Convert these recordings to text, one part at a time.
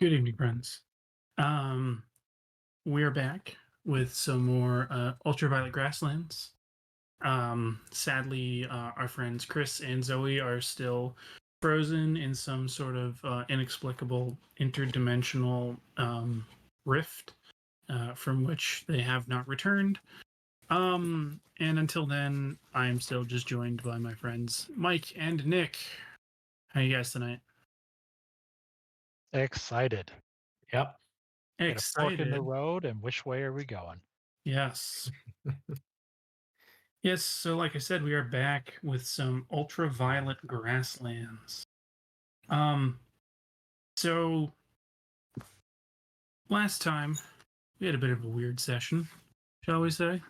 Good evening, friends. Um, we're back with some more Ultraviolet Grasslands. Sadly, our friends Chris and Zoe are still frozen in some sort of inexplicable interdimensional rift from which they have not returned. And until then, I am still just joined by my friends Mike and Nick. How you guys tonight? Excited. Yep. Get a fork in the Excited. road, and which way are we going? Yes. Yes, so like I said, we are back with some ultraviolet grasslands. Um, so last time we had a bit of a weird session, shall we say?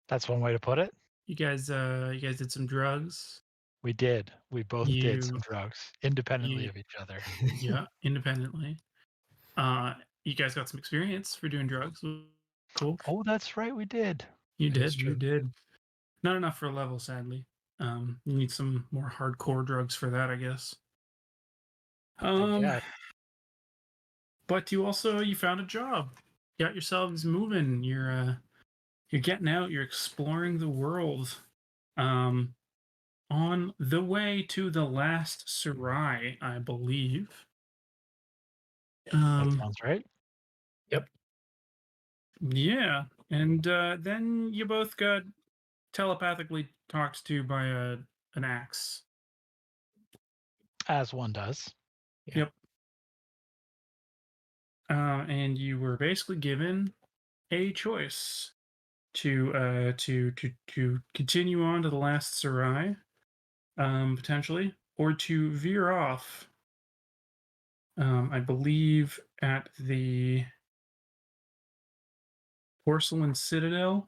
That's one way to put it. You guys did some drugs. We did. We both did some You, drugs independently you, of each other. yeah, independently. You guys got some experience for doing drugs. Cool. Oh, that's right, we did. You That is did, you true. did. Not enough for a level, sadly. You need some more hardcore drugs for that, I guess. Um, guess. But you found a job. Got yourselves moving. You're getting out, you're exploring the world. Um on the way to the last Sarai, I believe. That Um sounds right. Yep. yeah. And then you both got telepathically talked to by an axe. As one does. Yeah. Yep. And you were basically given a choice to continue on to the last Sarai, potentially, or to veer off. I believe at the Porcelain Citadel.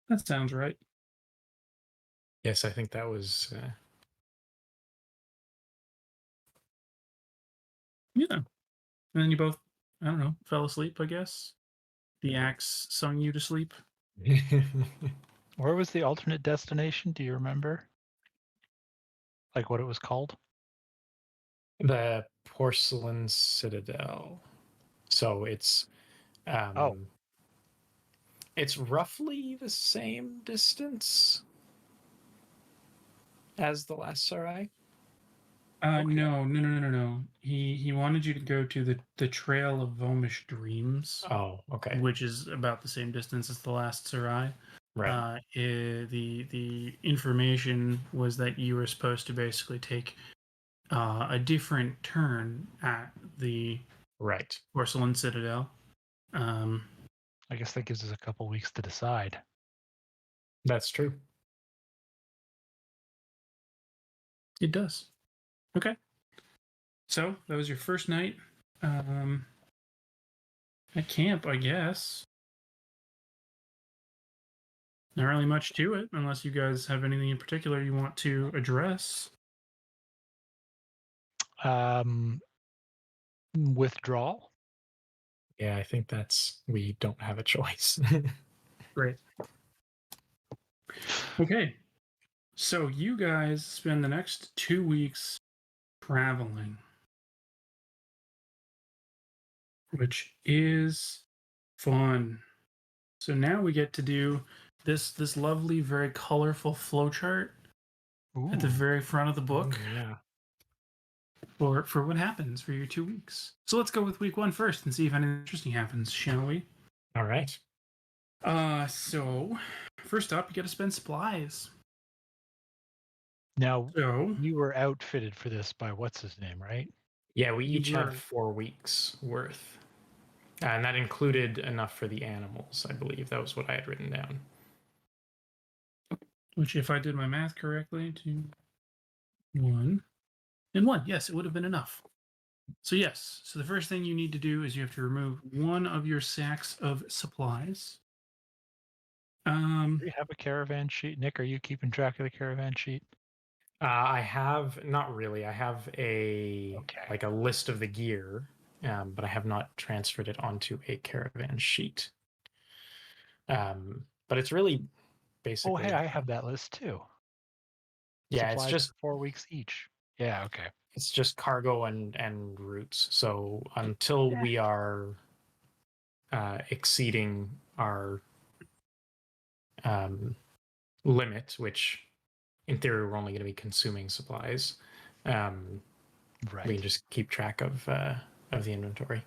That sounds right. Yes, I think that was. Yeah. And then you both, I don't know, fell asleep, I guess. The axe sung you to sleep. Where was the alternate destination? Do you remember? Like what it was called? The Porcelain Citadel. So Oh, it's roughly the same distance as the last Sarai. okay. No. He wanted you to go to the Trail of Vomish Dreams, Oh, okay. which is about the same distance as the last Sarai. Right. The information was that you were supposed to basically take a different turn at the Right. Porcelain Citadel. Um, I guess that gives us a couple weeks to decide. That's true. it does. Okay. So that was your first night at camp, I guess. Not really much to it, unless you guys have anything in particular you want to address. Withdrawal. Yeah, I think we don't have a choice. Great. Okay. So you guys spend the next 2 weeks traveling, which is fun. So now we get to do this lovely, very colorful flowchart at the Ooh. very front of the book Yeah. for what happens for your 2 weeks. So let's go with week 1 first and see if anything interesting happens, shall we? All right. So first up, you got to spend supplies. Now, So we were outfitted for this by what's his name, right? Yeah, we You each were- have 4 weeks worth. And that included enough for the animals, I believe. That was what I had written down. which, if I did my math correctly, 2, 1, and 1. Yes, it would have been enough. So yes. So the first thing you need to do is you have to remove one of your sacks of supplies. Do we have a caravan sheet? Nick, are you keeping track of the caravan sheet? I have not really. I have a list of the gear, but I have not transferred it onto a caravan sheet. But it's really basically. Oh, hey, I have that list too. Yeah, Supplies it's just for 4 weeks each. Yeah, okay. it's just cargo and routes. So until we are exceeding our limit, which in theory we're only going to be consuming supplies, we can just keep track of the inventory.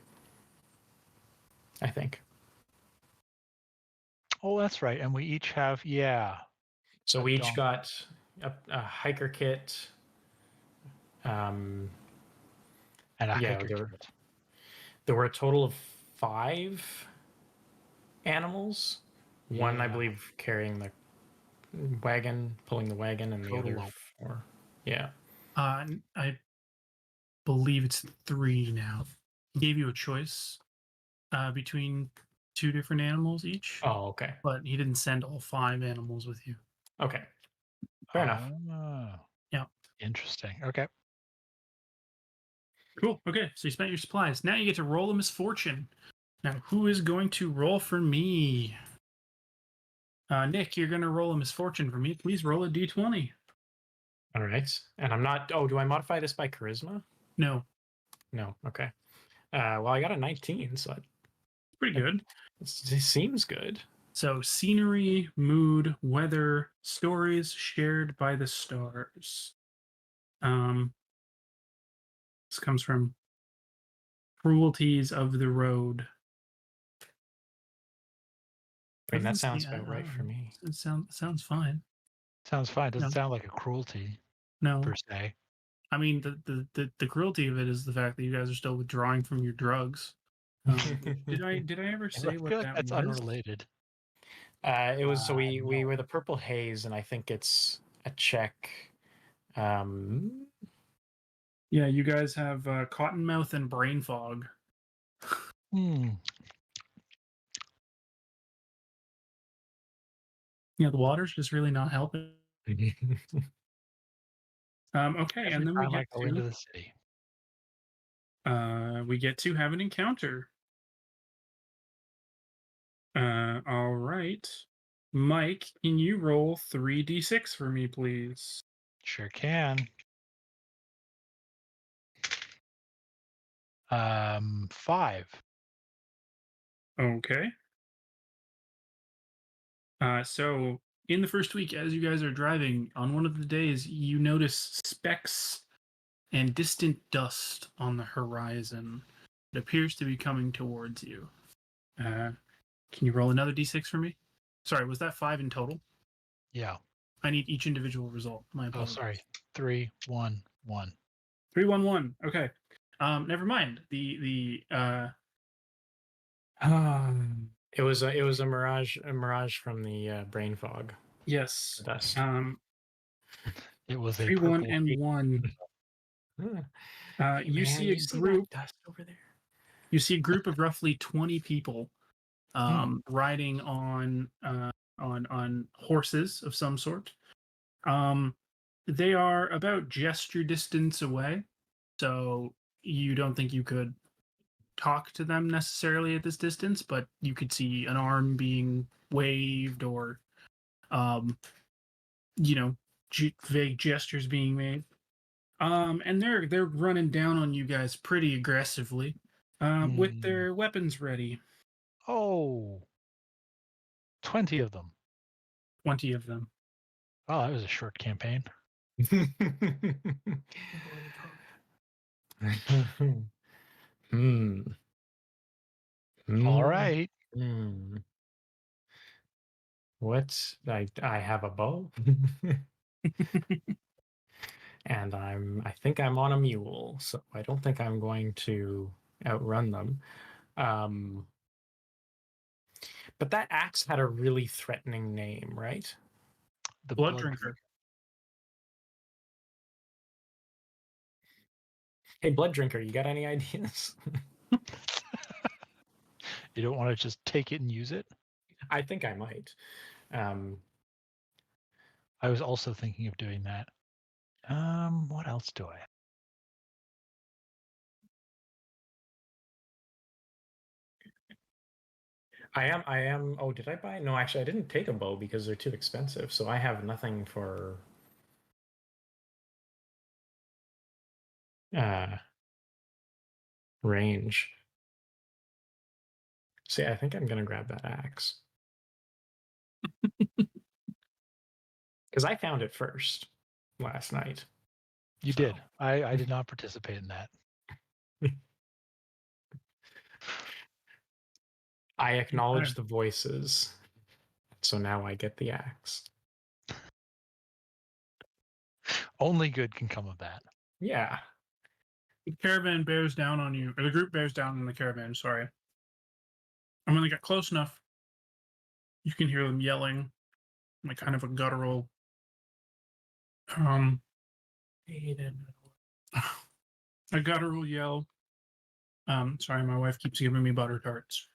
I think. Oh, that's right. And we each have, So we each got a hiker kit. And a hiker kit. There were a total of 5 animals. One, I believe, carrying the wagon, pulling the wagon, and the other 4. Yeah. I believe it's 3 now. He gave you a choice between 2 different animals each. Oh, okay. But he didn't send all 5 animals with you. Okay. Fair enough. Yeah. Interesting. Okay. Cool. Okay. So you spent your supplies. Now you get to roll a misfortune. Now, who is going to roll for me? Nick, you're going to roll a misfortune for me. Please roll a d20. All right. And I'm not. Oh, do I modify this by charisma? No. No. Okay. Well, I got a 19, so pretty good. It seems good. So, scenery, mood, weather, stories shared by the stars. This comes from Cruelties of the Road. I mean, that sounds about right for me. It sounds fine. Sounds fine. Doesn't sound like a cruelty. No. Per se. I mean, the cruelty of it is the fact that you guys are still withdrawing from your drugs. Did I ever say what feel like that that's was? Unrelated. It was so we were the purple haze, and I think it's a check. Yeah, you guys have cottonmouth and brain fog. Yeah, the water's just really not helping. Okay, and then we get go into the city. We get to have an encounter. All right. Mike, can you roll 3d6 for me, please? Sure can. 5. Okay. So in the first week, as you guys are driving, on one of the days, you notice specks and distant dust on the horizon. It appears to be coming towards you. Can you roll another d6 for me? Sorry, was that 5 in total? Yeah. I need each individual result. My apologies. Oh, sorry. 3, 1, 1. 3, 1, 1. Okay. Never mind. It was a mirage from the brain fog. Yes. Dust. It was 3, 1, and 1. Hey, you see a group. Dust over there. You see a group of roughly 20 people riding on horses of some sort. They are about gesture distance away, so you don't think you could talk to them necessarily at this distance, but you could see an arm being waved or vague gestures being made. And they're running down on you guys pretty aggressively with their weapons ready. Oh, 20 of them. 20 of them. Oh, that was a short campaign. All right. What? I have a bow. And I think I'm on a mule, so I don't think I'm going to outrun them. But that axe had a really threatening name, right? The Blood Drinker. Hey, Blood Drinker, you got any ideas? You don't want to just take it and use it? I think I might. I was also thinking of doing that. What else do I have? I am. Oh, did I buy? No, actually, I didn't take a bow because they're too expensive. So I have nothing for range. See, I think I'm gonna grab that axe because I found it first last night. You So. did. I did not participate in that. I acknowledge the voices, so now I get the axe. Only good can come of that. Yeah. The caravan bears down on you, or the group bears down on the caravan, sorry. And when they get close enough, you can hear them yelling, like kind of a guttural, a guttural yell. Sorry, my wife keeps giving me butter tarts.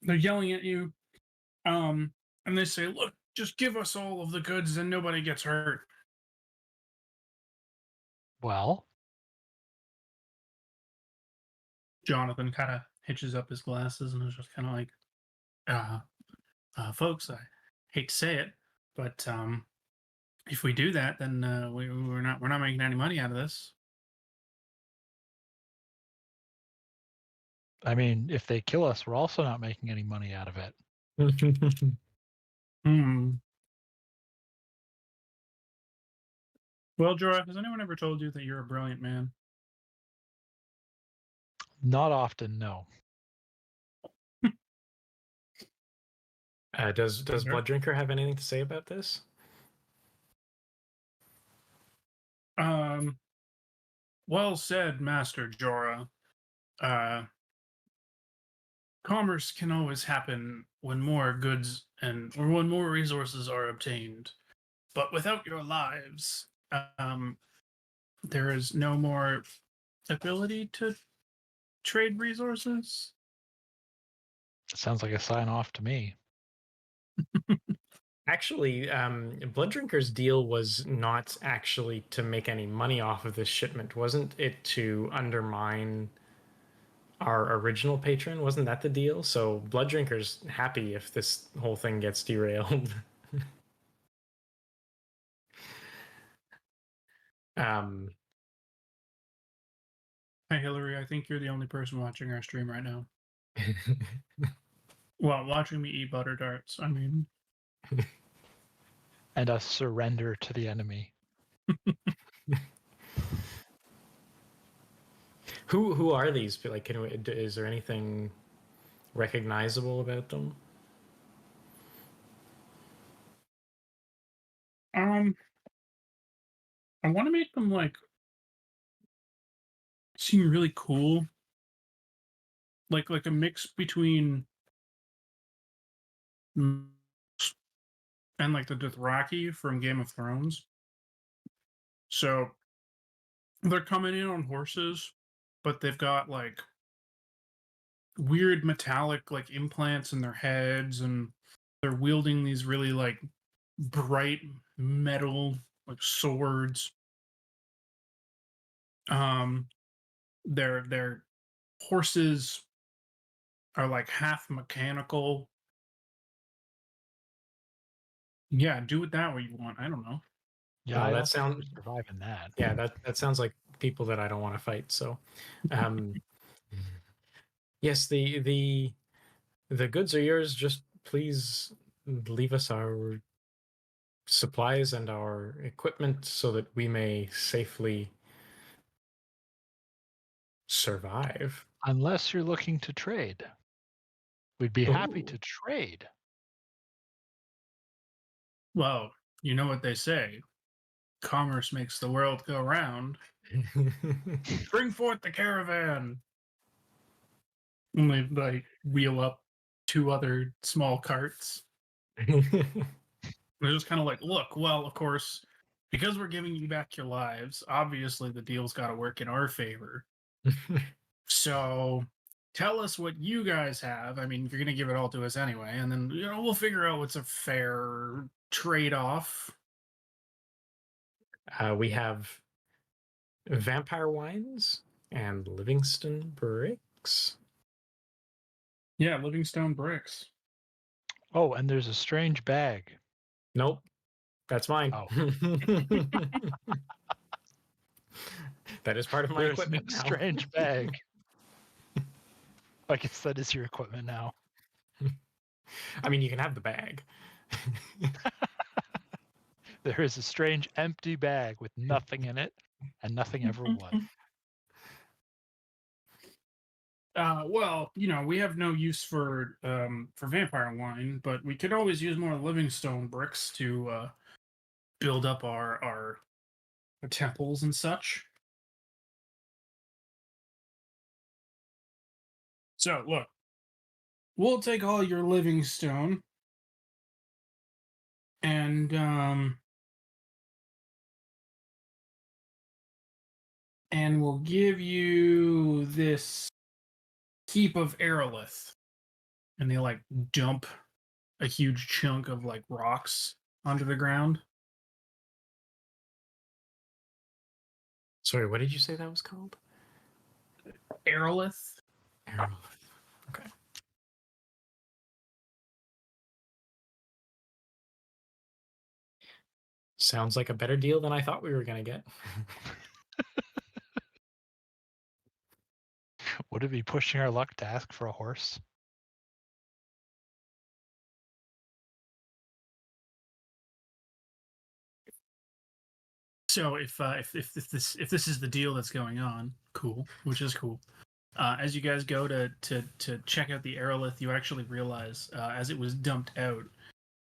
They're yelling at you, and they say, "Look, just give us all of the goods, and nobody gets hurt." Well, Jonathan kind of hitches up his glasses and is just kind of like, "Folks, I hate to say it, but if we do that, then we're not making any money out of this." I mean, if they kill us, we're also not making any money out of it. Well, Jorah, has anyone ever told you that you're a brilliant man? Not often, no. Does Blood Drinker have anything to say about this? Well said, Master Jorah. Commerce can always happen when more goods or when more resources are obtained, but without your lives, there is no more ability to trade resources. Sounds like a sign off to me. Actually, Blood Drinker's deal was not actually to make any money off of this shipment. Wasn't it to undermine our original patron? Wasn't that the deal? So Blood Drinker's happy if this whole thing gets derailed. Hi, Hillary. I think you're the only person watching our stream right now. Well, watching me eat butter tarts. I mean, And us surrender to the enemy. Who are these? Like, is there anything recognizable about them? I want to make them like seem really cool, like a mix between and like the Dothraki from Game of Thrones. So they're coming in on horses, but they've got like weird metallic like implants in their heads, and they're wielding these really like bright metal like swords. Their horses are like half mechanical. Yeah, do it that way you want. I don't know. Yeah, Oh, I that don't think sounds. we're surviving that. Yeah, that sounds like people that I don't want to fight. So, yes, the goods are yours. Just please leave us our supplies and our equipment so that we may safely survive. Unless you're looking to trade. We'd be happy Ooh. to trade. Well, you know what they say. Commerce makes the world go round. Bring forth the caravan. And they like wheel up two other small carts. They're just kind of like, look, well, of course, because we're giving you back your lives, obviously the deal's got to work in our favor. So tell us what you guys have. I mean, if you're going to give it all to us anyway, and then, we'll figure out what's a fair trade off. We have vampire wines and Livingston bricks. Yeah, Livingstone bricks. Oh, and there's a strange bag. Nope, that's mine. Oh. That is part of my There's equipment a now. strange bag. I guess that is your equipment now. I mean, you can have the bag. There is a strange empty bag with nothing in it, and nothing ever was. Well, we have no use for vampire wine, but we could always use more Livingstone bricks to build up our temples and such. So look, we'll take all your Livingstone and we'll give you this heap of aerolith. And they like dump a huge chunk of like rocks onto the ground. Sorry, what did you say that was called? Aerolith. Aerolith. Okay. Sounds like a better deal than I thought we were going to get. Would it be pushing our luck to ask for a horse? So if this is the deal that's going on, cool, which is cool. As you guys go to check out the aerolith, you actually realize as it was dumped out,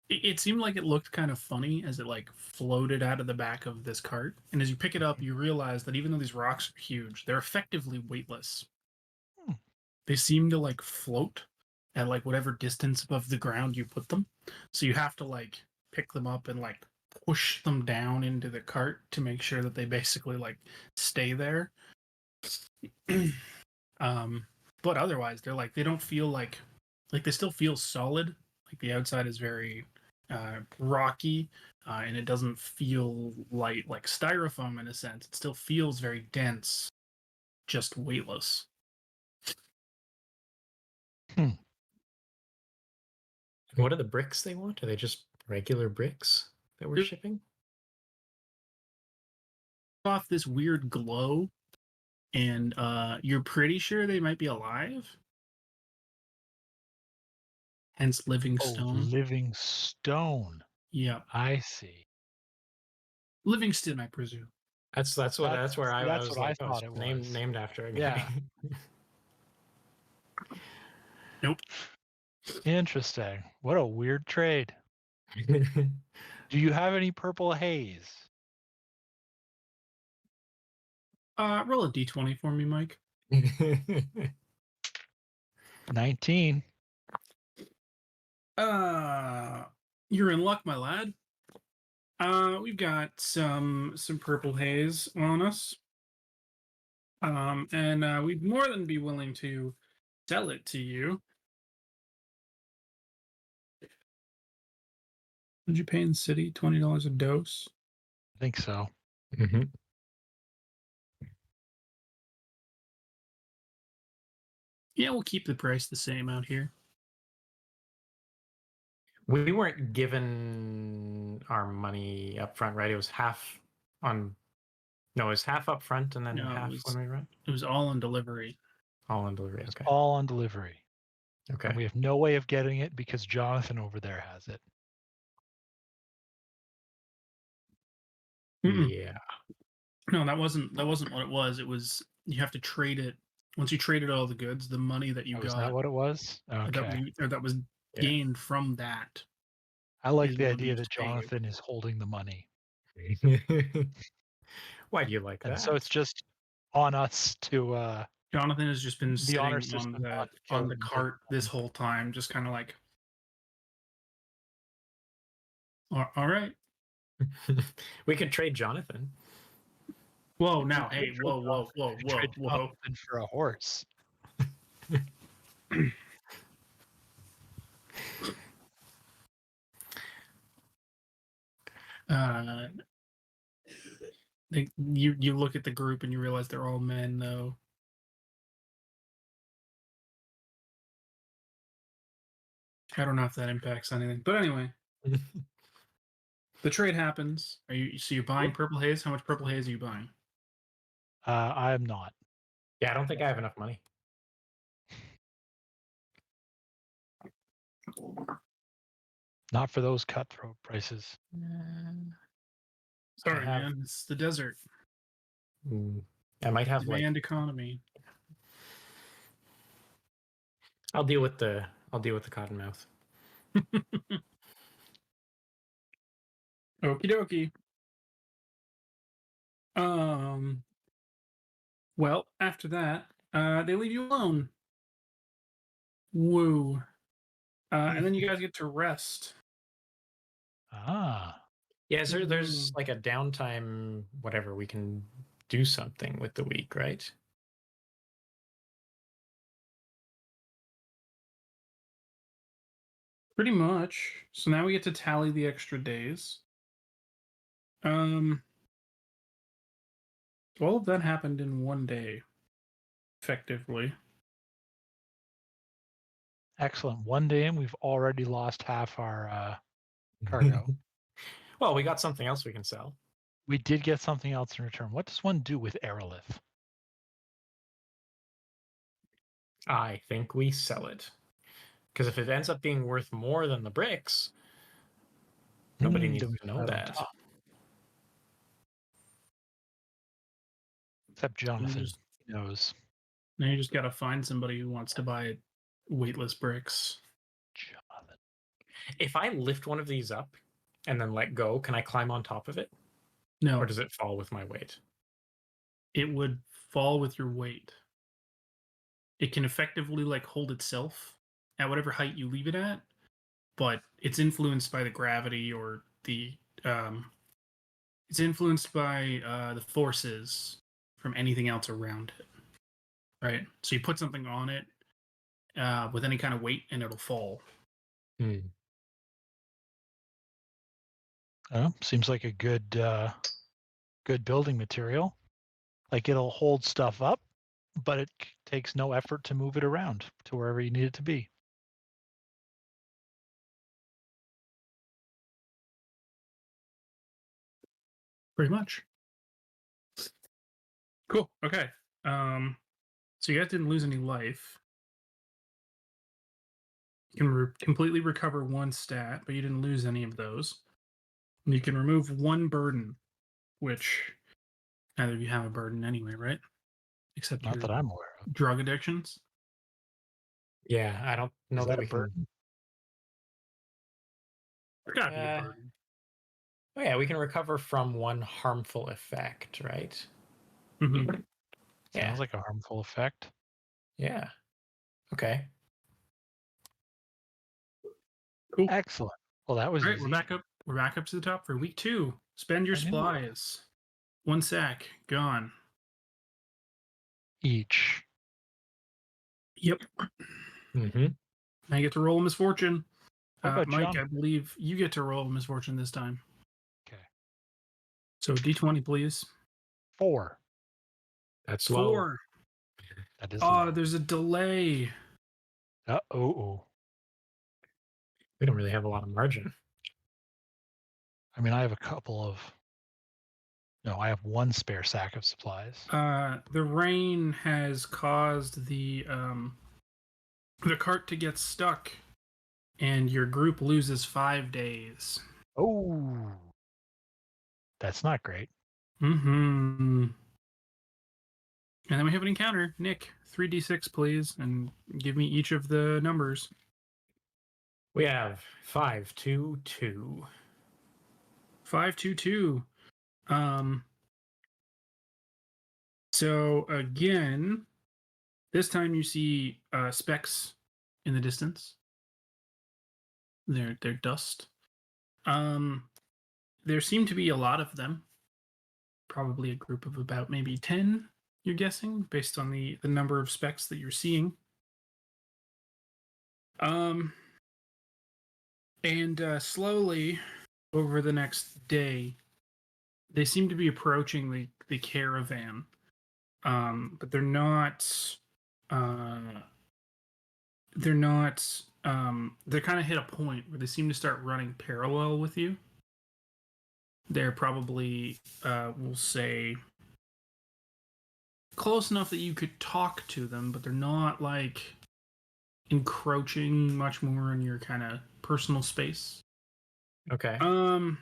it seemed like it looked kind of funny as it like floated out of the back of this cart. And as you pick it up, you realize that even though these rocks are huge, they're effectively weightless. They seem to like float at like whatever distance above the ground you put them. So you have to like pick them up and like push them down into the cart to make sure that they basically like stay there. But otherwise they're like they don't feel like they still feel solid. Like the outside is very rocky, and it doesn't feel light like styrofoam in a sense. It still feels very dense, just weightless. What are the bricks they want? Are they just regular bricks that we're shipping? Off this weird glow, and you're pretty sure they might be alive. Hence living stone. Living stone. Yeah. I see. Livingston, I presume. That's where I was like, I thought it was named after a guy. Yeah. Nope. Interesting. What a weird trade. Do you have any purple haze? Roll a d20 for me, Mike. 19. You're in luck, my lad. We've got some purple haze on us. And we'd more than be willing to sell it to you. Would you pay in the city $20 a dose? I think so. Mm-hmm. Yeah, we'll keep the price the same out here. We weren't given our money up front, right? It was half on. No, it was half up front and then half when we rent. It was all on delivery. All on delivery. Okay. All on delivery. Okay. And we have no way of getting it because Jonathan over there has it. Yeah. No, that wasn't what it was. It was you have to trade it. Once you traded all the goods, the money that you got. Is that what it was? Okay. That was gained from that. I like the idea that Jonathan is holding the money. Why do you like that? And so it's just on us to. Jonathan has just been sitting on the cart this whole time, just kind of like, all right. We could trade Jonathan. Whoa! Now, hey, whoa! Jonathan for a horse. You look at the group and you realize they're all men, though. I don't know if that impacts anything, but anyway, the trade happens. So you're buying purple haze? How much purple haze are you buying? I am not. Yeah, I don't think I have enough money. Not for those cutthroat prices. Sorry, man. It's the desert. I might have Demand economy. I'll deal with the cottonmouth. Okie dokie. Well, after that, they leave you alone. Woo. And then you guys get to rest. Ah. Yeah, so there's like a downtime, whatever, we can do something with the week, right? Pretty much. So now we get to tally the extra days. All of that happened in one day, effectively. Excellent. One day in, we've already lost half our cargo. Well, we got something else we can sell. We did get something else in return. What does one do with aerolith? I think we sell it. Because if it ends up being worth more than the bricks, nobody needs to know that. Except Jonathan knows. Now you just got to find somebody who wants to buy weightless bricks. Jonathan. If I lift one of these up and then let go, can I climb on top of it? No. Or does it fall with my weight? It would fall with your weight. It can effectively like hold itself at whatever height you leave it at, but it's influenced by the gravity or the it's influenced by the forces from anything else around it. Right? So you put something on it with any kind of weight and it'll fall. Oh, seems like a good building material. Like it'll hold stuff up, but it takes no effort to move it around to wherever you need it to be. Pretty much. Cool. Okay. So you guys didn't lose any life. You can completely recover one stat, but you didn't lose any of those. You can remove one burden, which neither of you have a burden anyway, right? Except Not your that I'm aware of. drug addictions. Yeah, I don't know Is that that we a burden? It's gotta be a burden. Oh yeah, we can recover from one harmful effect, right? Mm-hmm. Yeah. Sounds like a harmful effect. Yeah. Okay. Cool. Excellent. Well, that was All right, easy. we're back up. We're back up to the top for week 2. Spend your supplies. 1 sack gone. Each. Yep. Mm-hmm. I get to roll a misfortune. What about Mike, John? I believe you get to roll a misfortune this time. Okay. So D20, please. 4. That's low. 4. That is low. There's a delay. Oh. We don't really have a lot of margin. I mean, I have a couple of. No, I have 1 spare sack of supplies. The rain has caused the cart to get stuck, and your group loses 5 days. Oh, that's not great. Mm-hmm. And then we have an encounter. Nick, 3d6, please, and give me each of the numbers. We have 5, 2, 2. 5, 2, 2. So again, this time you see specks in the distance. They're dust. There seem to be a lot of them. Probably a group of about maybe 10, you're guessing, based on the number of specks that you're seeing. And slowly, over the next day, they seem to be approaching the caravan, but they're not. They're not. They kind of hit a point where they seem to start running parallel with you. They're probably, we'll say, close enough that you could talk to them, but they're not like encroaching much more in your kind of personal space. Okay. And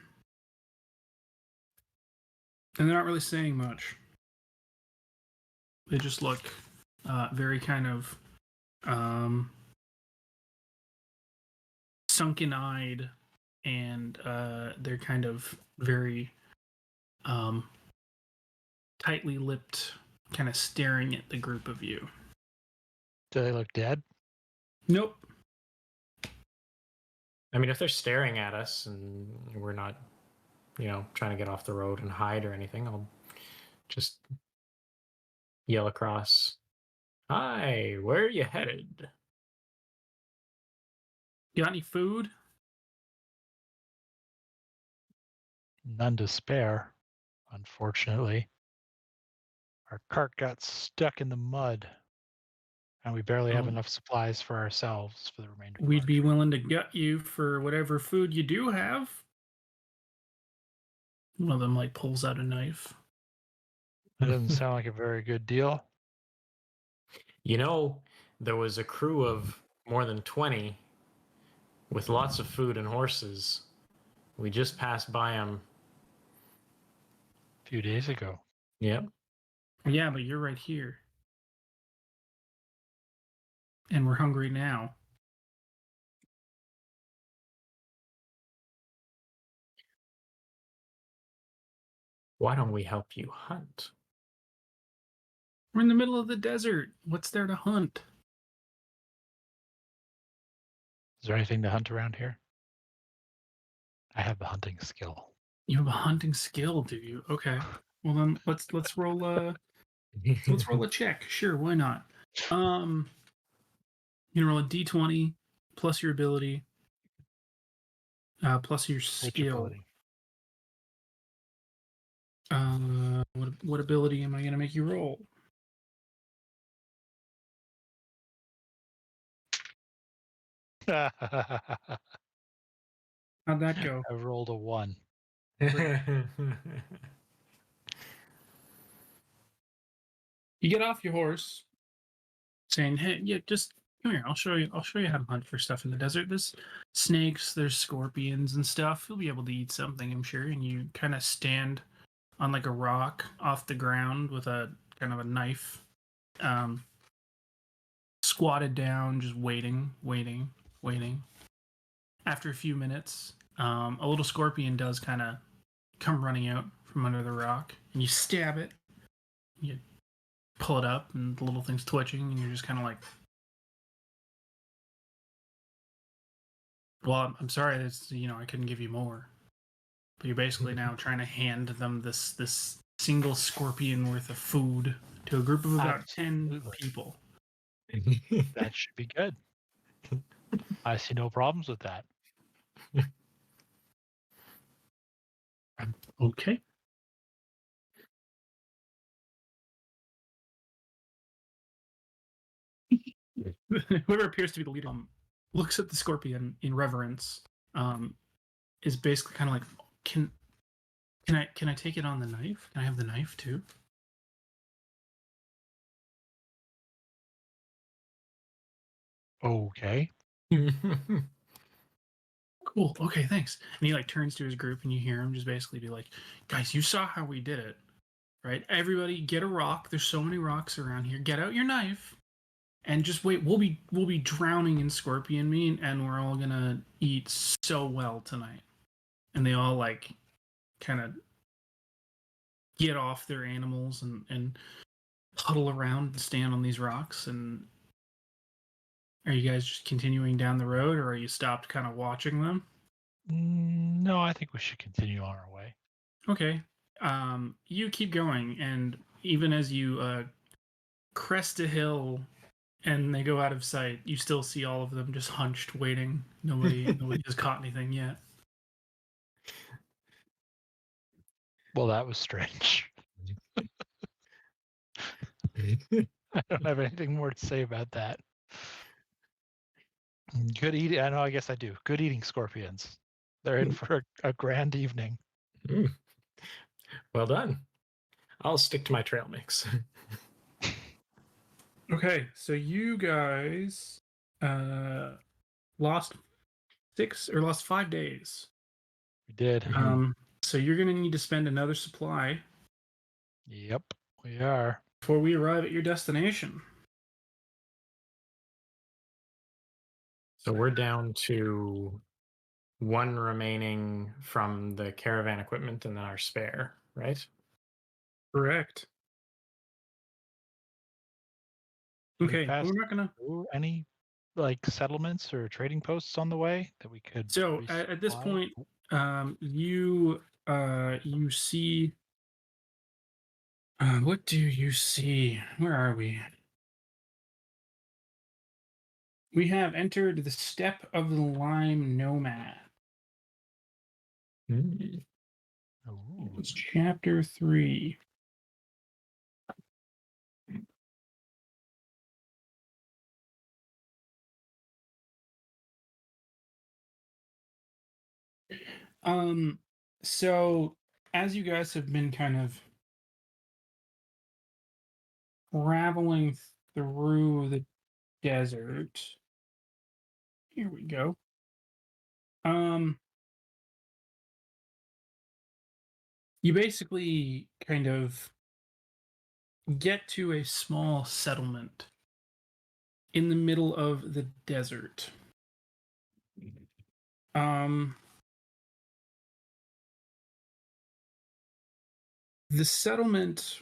they're not really saying much. They just look very kind of sunken-eyed, and they're kind of very tightly lipped, kind of staring at the group of you. Do they look dead? Nope. I mean, if they're staring at us and we're not, trying to get off the road and hide or anything, I'll just yell across, "Hi, where are you headed?" Got any food? None to spare, unfortunately. Our cart got stuck in the mud, and we barely have enough supplies for ourselves for the remainder of We'd our be trip. willing to gut you for whatever food you do have. One of them like pulls out a knife. That doesn't sound like a very good deal. There was a crew of more than 20 with lots of food and horses. We just passed by them. A few days ago. Yep. Yeah, but you're right here. And we're hungry now. Why don't we help you hunt? We're in the middle of the desert. What's there to hunt? Is there anything to hunt around here? I have the hunting skill. You have a hunting skill, do you? Okay. Well then let's roll let's roll a check. Sure, why not? You roll a d20 plus your ability, plus your skill. What ability am I going to make you roll? How'd that go? I rolled a 1. You get off your horse, saying, "Hey, yeah, just come here. I'll show you how to hunt for stuff in the desert. There's snakes, there's scorpions and stuff. You'll be able to eat something, I'm sure." And you kind of stand on like a rock off the ground with a kind of a knife, squatted down, just waiting. After a few minutes, a little scorpion does kind of come running out from under the rock, and you stab it. You pull it up, and the little thing's twitching, and you're just kind of like, "Well, I'm sorry. That's I couldn't give you more." But you're basically now trying to hand them this single scorpion worth of food to a group of about 10 people. That should be good. I see no problems with that. Okay. Whoever appears to be the leader looks at the scorpion in reverence. Is basically kind of like, can I take it on the knife? Can I have the knife too? Okay. Cool. Okay, thanks. And he like turns to his group, and you hear him just basically be like, "Guys, you saw how we did it, right? Everybody, get a rock. There's so many rocks around here. Get out your knife, and just wait. We'll be drowning in scorpion meat, and we're all gonna eat so well tonight." And they all like kind of get off their animals and huddle around and stand on these rocks. And are you guys just continuing down the road, or are you stopped kind of watching them? No, I think we should continue on our way. Okay. You keep going, and even as you crest a hill and they go out of sight, you still see all of them just hunched, waiting. Nobody has caught anything yet. Well, that was strange. I don't have anything more to say about that. Good eating. I know. I guess I do. Good eating, scorpions. They're in for a grand evening. Well done. I'll stick to my trail mix. Okay, so you guys lost 5 days. We did. So you're gonna need to spend another supply Yep, we are. before we arrive at your destination. So we're down to one remaining from the caravan equipment and then our spare, right? Correct. Did we Okay, pass we're not gonna. through any like settlements or trading posts on the way that we could? So at this resupply? point, you see. What do you see? Where are we? We have entered the steppe of the Lime Nomad. Mm. Ooh. It's chapter 3. So as you guys have been kind of traveling through the desert, here we go. You basically kind of get to a small settlement in the middle of the desert. The settlement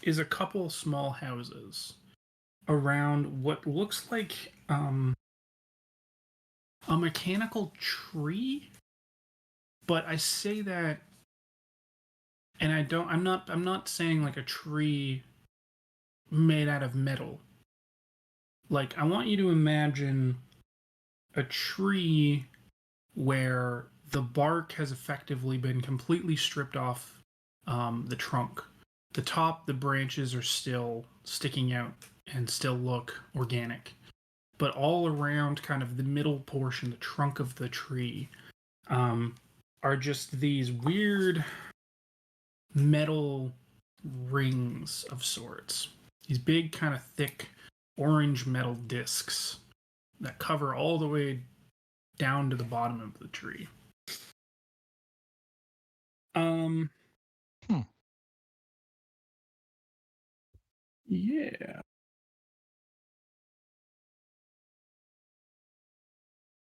is a couple small houses around what looks like a mechanical tree, but I say that, and I'm not saying like a tree made out of metal. Like, I want you to imagine a tree where the bark has effectively been completely stripped off the trunk. The top, the branches are still sticking out and still look organic. But all around, kind of the middle portion, the trunk of the tree, are just these weird metal rings of sorts. These big, kind of thick orange metal discs that cover all the way down to the bottom of the tree. Yeah.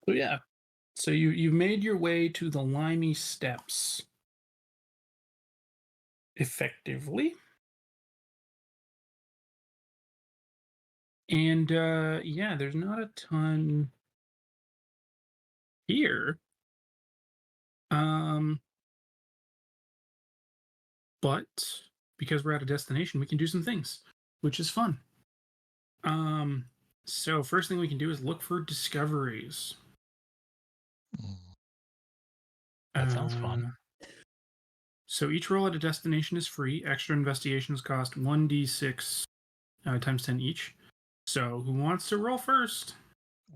So yeah. So you've made your way to the Limey Steps effectively. And yeah, there's not a ton here. But because we're at a destination, we can do some things, which is fun. So first thing we can do is look for discoveries. That sounds fun. So each roll at a destination is free. Extra investigations cost 1d6 times 10 each. So who wants to roll first?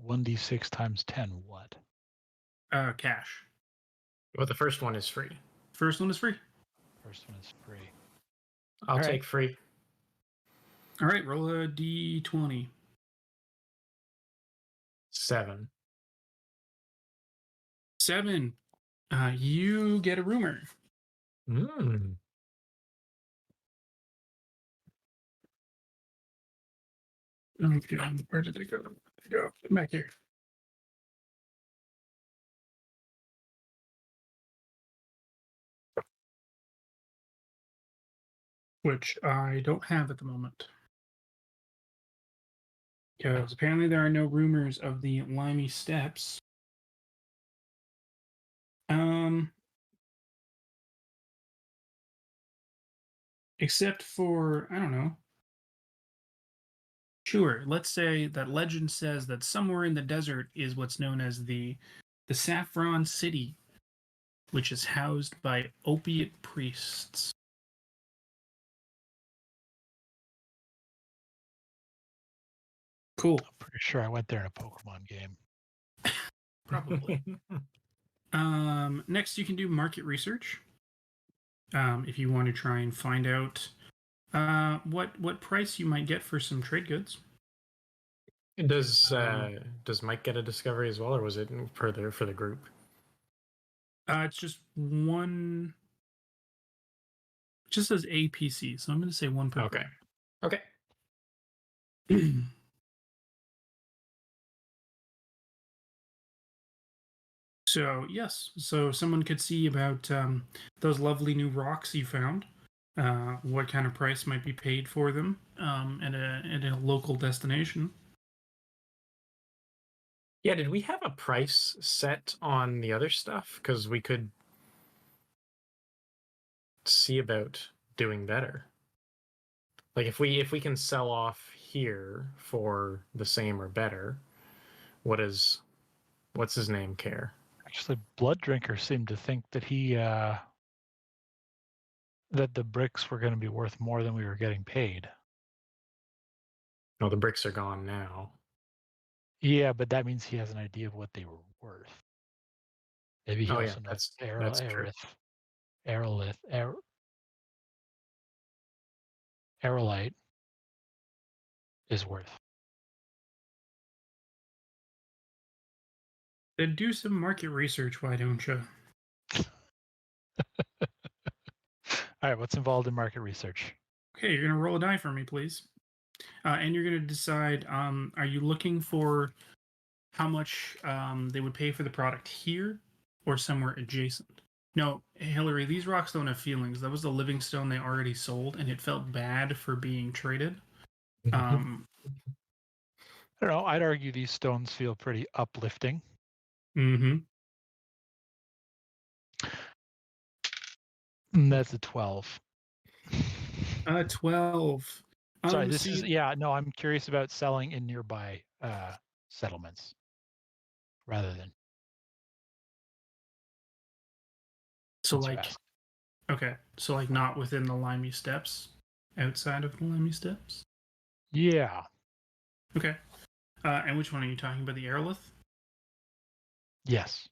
1d6 times 10, what? Cash. Well, the first one is free. First one is free. First one is free. I'll All take right. free. All right, roll a d20. 7. 7. You get a rumor. Mm. Oh, God. Where did it go? Come back here. Which I don't have at the moment. Because apparently there are no rumors of the Limey Steps. Except for, I don't know. Sure, let's say that legend says that somewhere in the desert is what's known as the Saffron City. which is housed by opiate priests. Cool. I'm pretty sure I went there in a Pokemon game. Probably. Next, you can do market research. If you want to try and find out what price you might get for some trade goods. Does Mike get a discovery as well, or was it for the group? It's just one. It just says APC, so I'm going to say one per. Okay. Okay. So yes, so someone could see about those lovely new rocks you found. What kind of price might be paid for them at a local destination? Yeah, did we have a price set on the other stuff? Because we could see about doing better. Like if we can sell off here for the same or better, what's his name care? Actually, Blood Drinker seemed to think that that the bricks were going to be worth more than we were getting paid. No, the bricks are gone now. Yeah, but that means he has an idea of what they were worth. Maybe he also knows that's true. Aerolite is worth. Then do some market research, why don't you? All right, what's involved in market research? Okay, you're going to roll a die for me, please. And you're going to decide, are you looking for how much they would pay for the product here or somewhere adjacent? No, Hillary, these rocks don't have feelings. That was the living stone they already sold, and it felt bad for being traded. I don't know. I'd argue these stones feel pretty uplifting. Mm-hmm. That's a 12. 12. Sorry, this is no, I'm curious about selling in nearby settlements rather than. So okay, so like not within the Limey Steps, outside of the Limey Steps. Yeah. Okay. And which one are you talking about? The aerolith? Yes.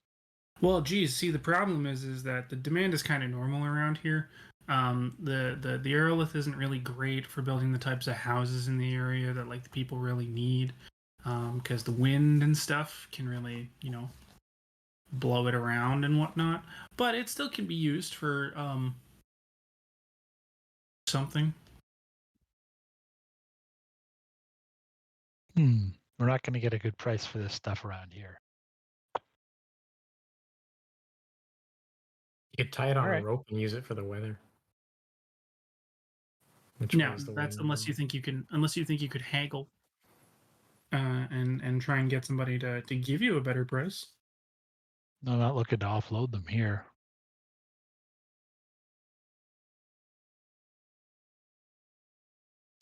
Well, geez, see, the problem is that the demand is kind of normal around here. The aerolith isn't really great for building the types of houses in the area that like the people really need, because the wind and stuff can really, blow it around and whatnot. But it still can be used for something. We're not going to get a good price for this stuff around here. You could tie it on a rope and use it for the weather. No, that's unless you think you could haggle and try and get somebody to give you a better price. No, not looking to offload them here.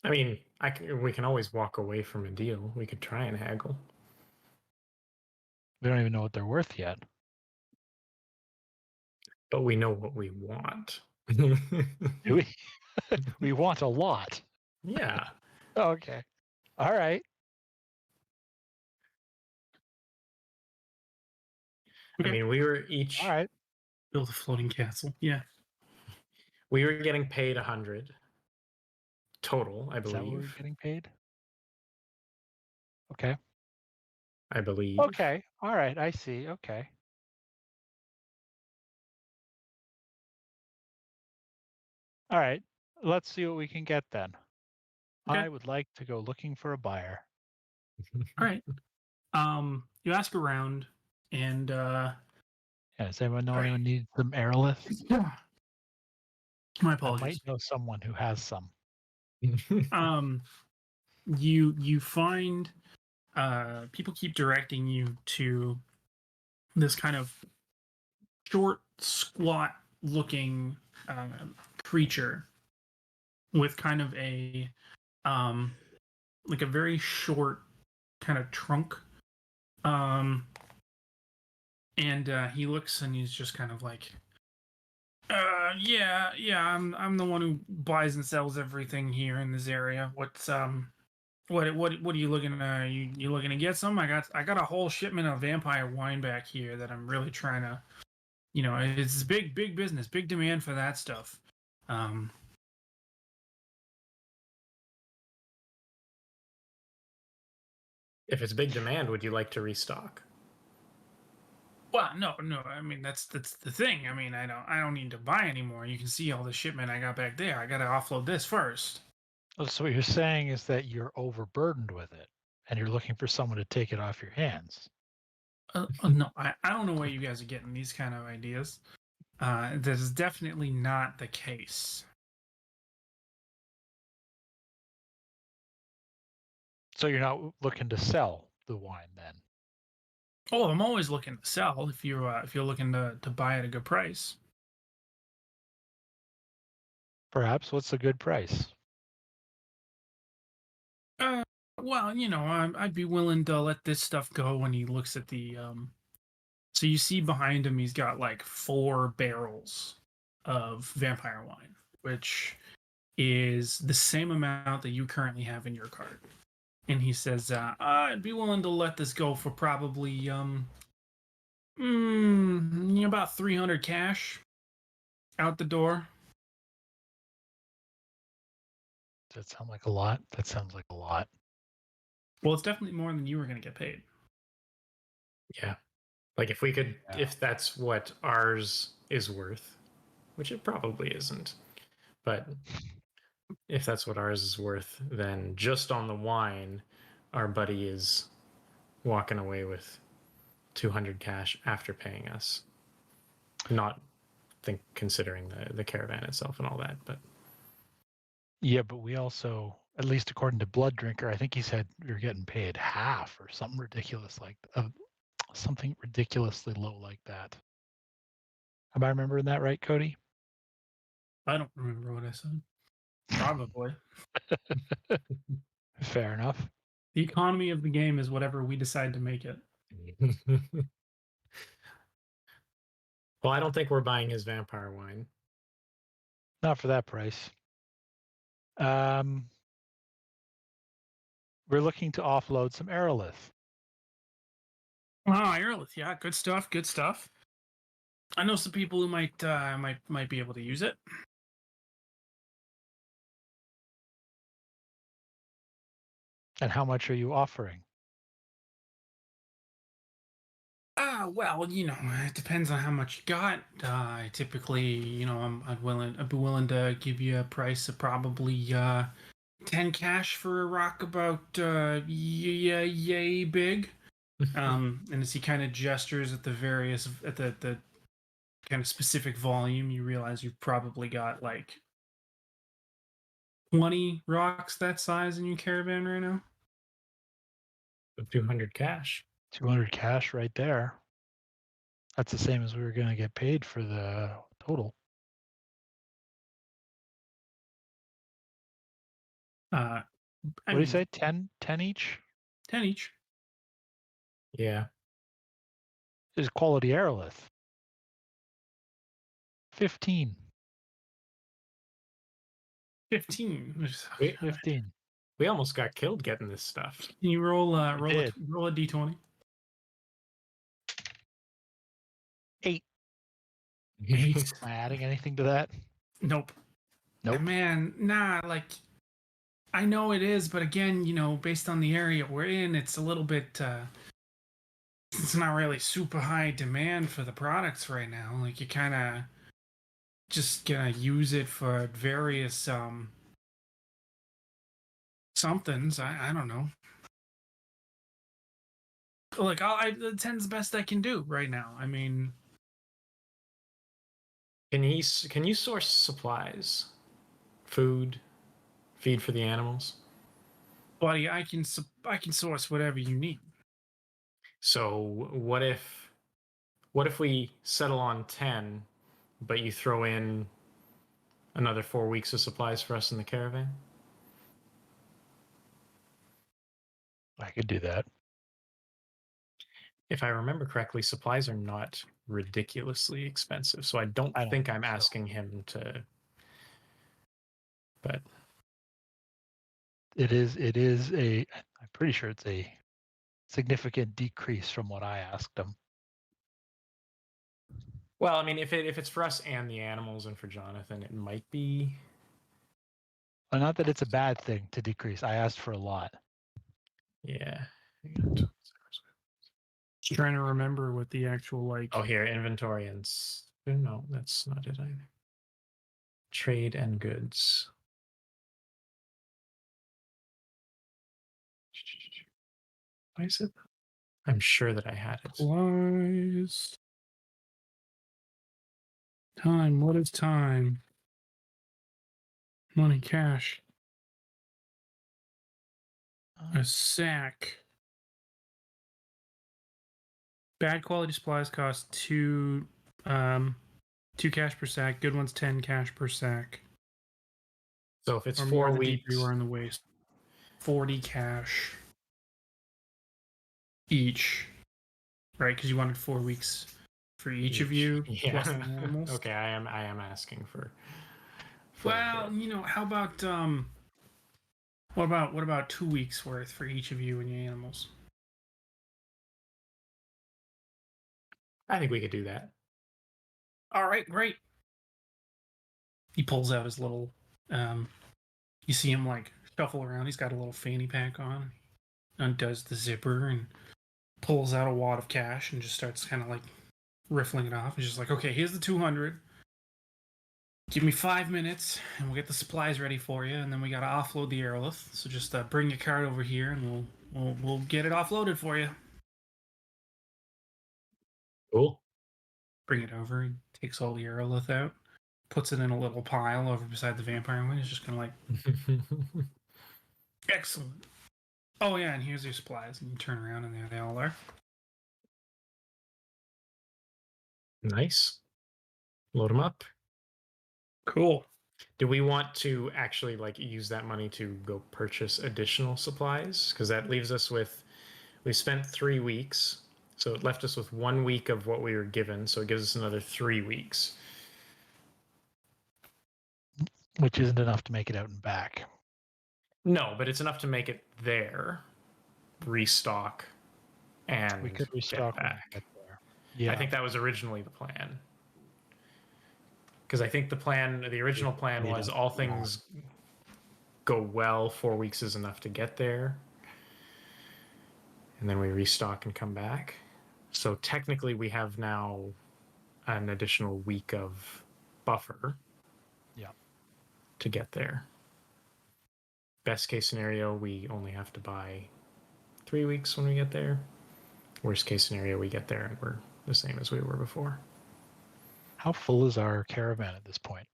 I mean, we can always walk away from a deal. We could try and haggle. We don't even know what they're worth yet. But we know what we want. Do we? We want a lot. Yeah. Okay. All right. Okay. I mean, we were each... All right. Build a floating castle. Yeah. We were getting paid 100 total, I believe. Is that what we're getting paid? Okay. I believe. Okay. All right. I see. Okay. All right. Let's see what we can get then. Okay. I would like to go looking for a buyer. All right. You ask around and does anyone know anyone needs some aerolith? Yeah. My apologies. I might know someone who has some. You find people keep directing you to this kind of short, squat looking creature with kind of a like a very short kind of trunk. And he looks and he's just kind of like, Yeah. I'm the one who buys and sells everything here in this area. What are you looking you looking to get some? I got a whole shipment of vampire wine back here that I'm really trying to, it's big business, big demand for that stuff. Um, If it's big demand, would you like to restock? well, no. I mean, that's the thing. I mean, I don't need to buy anymore. You can see all the shipment I got back there. I got to offload this first. Oh, so what you're saying is that you're overburdened with it, and you're looking for someone to take it off your hands. No, I don't know where you guys are getting these kind of ideas. That is definitely not the case. So you're not looking to sell the wine then? Oh, I'm always looking to sell if you're looking to buy at a good price. Perhaps. What's a good price? Uh, well, I'd be willing to let this stuff go when he looks at the. So you see behind him, he's got like 4 barrels of vampire wine, which is the same amount that you currently have in your cart. And he says, "I'd be willing to let this go for probably about 300 cash out the door." Does that sound like a lot? That sounds like a lot. Well, it's definitely more than you were going to get paid. Yeah. Like if we could, Yeah. if that's what ours is worth, which it probably isn't, but if that's what ours is worth, then just on the wine, our buddy is walking away with 200 cash after paying us. Not considering the caravan itself and all that, but Yeah, but we also, at least according to Blood Drinker, I think he said we were getting paid half or something ridiculous something ridiculously low like that. Am I remembering that right, Cody? I don't remember what I said. Probably. Fair enough. The economy of the game is whatever we decide to make it. well, I don't think we're buying his vampire wine. Not for that price. We're looking to offload some aerolith. Oh, Aerolith, yeah, good stuff, good stuff. I know some people who might be able to use it. And how much are you offering? Well, it depends on how much you got. Typically, I'd be willing to give you a price of probably 10 cash for a rock about yay big. And as he kind of gestures at the kind of specific volume, you realize you've probably got like 20 rocks that size in your caravan right now. 200 cash. 200 cash right there. That's the same as we were going to get paid for the total. What What do you say? 10 each? 10 each. Yeah. Is quality aerolith. 15. 15. 15. We almost got killed getting this stuff. Can you roll a Did. d20? 8. 8. Am I adding anything to that? Nope. Nope. Man, nah, like I know it is, but again, based on the area we're in, it's a little bit it's not really super high demand for the products right now. Like you kind of just gonna use it for various somethings. I don't know. Like the 10's the best I can do right now. I mean, Can you source supplies, food, feed for the animals? buddy, I can source whatever you need. So what if we settle on 10, but you throw in another 4 weeks of supplies for us in the caravan? I could do that. if I remember correctly, supplies are not ridiculously expensive. So I don't think think I'm so. asking him to. But it is I'm pretty sure it's a significant decrease from what I asked him. well, I mean, if it's for us and the animals and for Jonathan, it might be. Well, not that it's a bad thing to decrease. I asked for a lot. Yeah. Just trying to remember what the actual like. Oh, here inventory and no, that's not it either. Trade and goods. Why is it? I'm sure that I had it. Supplies. Time. What is time? Money, cash. A sack. Bad quality supplies cost 2 cash per sack. Good ones 10 cash per sack. So if it's Or 4 more the weeks, deeper you are in the waste. 40 cash each. Right, because you wanted 4 weeks for each of you yeah. plus the animals. Okay, I am asking for well, how about what about 2 weeks worth for each of you and your animals? I think we could do that. All right, great. He pulls out his little you see him like shuffle around. He's got a little fanny pack on, undoes the zipper and pulls out a wad of cash and just starts kind of like riffling it off. He's just like, okay, here's the 200. Give me 5 minutes and we'll get the supplies ready for you, and then we gotta offload the aerolith. So just bring your cart over here and we'll get it offloaded for you. Cool. Bring it over. He takes all the aerolith out, puts it in a little pile over beside the vampire one. He's just kind of like, excellent. Oh yeah, and here's your supplies. And you turn around and there they all are. Nice. Load them up. Cool. Do we want to actually like use that money to go purchase additional supplies? Because that leaves us with, we spent 3 weeks, so it left us with 1 week of what we were given. So it gives us another 3 weeks, Which isn't enough to make it out and back. No, but it's enough to make it there, restock, and We could restock get when we back. get there. Yeah, I think that was originally the plan. Because I think the original plan was all things go well, 4 weeks is enough to get there. And then we restock and come back. So technically we have now an additional week of buffer. Yeah. To get there. Best case scenario, we only have to buy 3 weeks when we get there. Worst case scenario, we get there and we're the same as we were before. How full is our caravan at this point?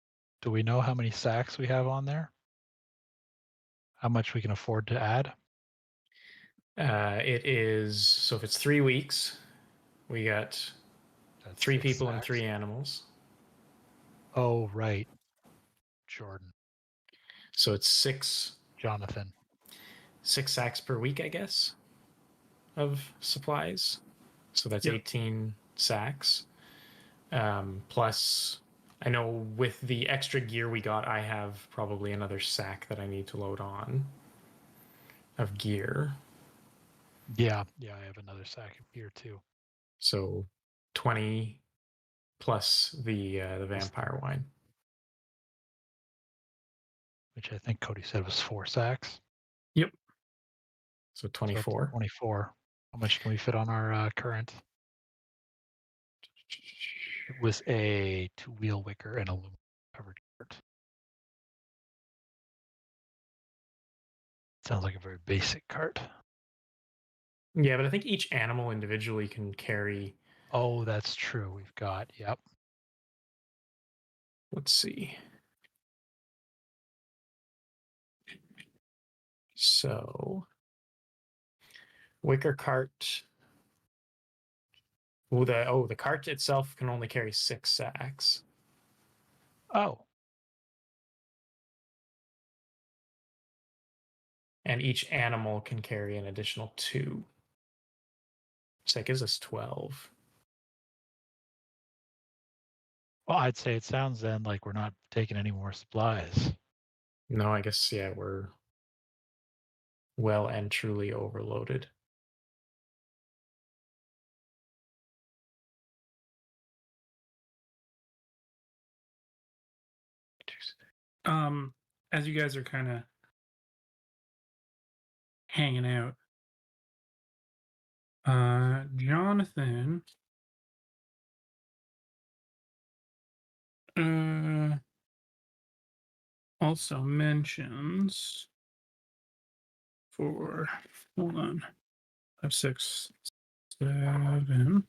Do we know how many sacks we have on there? How much we can afford to add? It is, so if it's 3 weeks, we got That's 3 6 people and sacks. 3 animals. Oh, right. Jordan. So it's 6 Jonathan. 6 sacks per week, I guess, of supplies. So that's 18 sacks. Plus, I know with the extra gear we got, I have probably another sack that I need to load on of gear. Yeah, I have another sack of gear too. So 20 plus the vampire wine. Which I think Cody said was 4 sacks. Yep. So 24. So 24. How much can we fit on our current? It was a 2-wheel wicker and aluminum covered cart. Sounds like a very basic cart. Yeah, but I think each animal individually can carry. Oh, that's true. We've got, yep. Let's see. So, wicker cart. The cart itself can only carry 6 sacks. Oh, And each animal can carry an additional 2. So that gives us 12. Well, I'd say it sounds then like we're not taking any more supplies. No, I guess, yeah, we're well and truly overloaded. As you guys are kind of hanging out, Jonathan also mentions for, hold on, 5, 6, 7.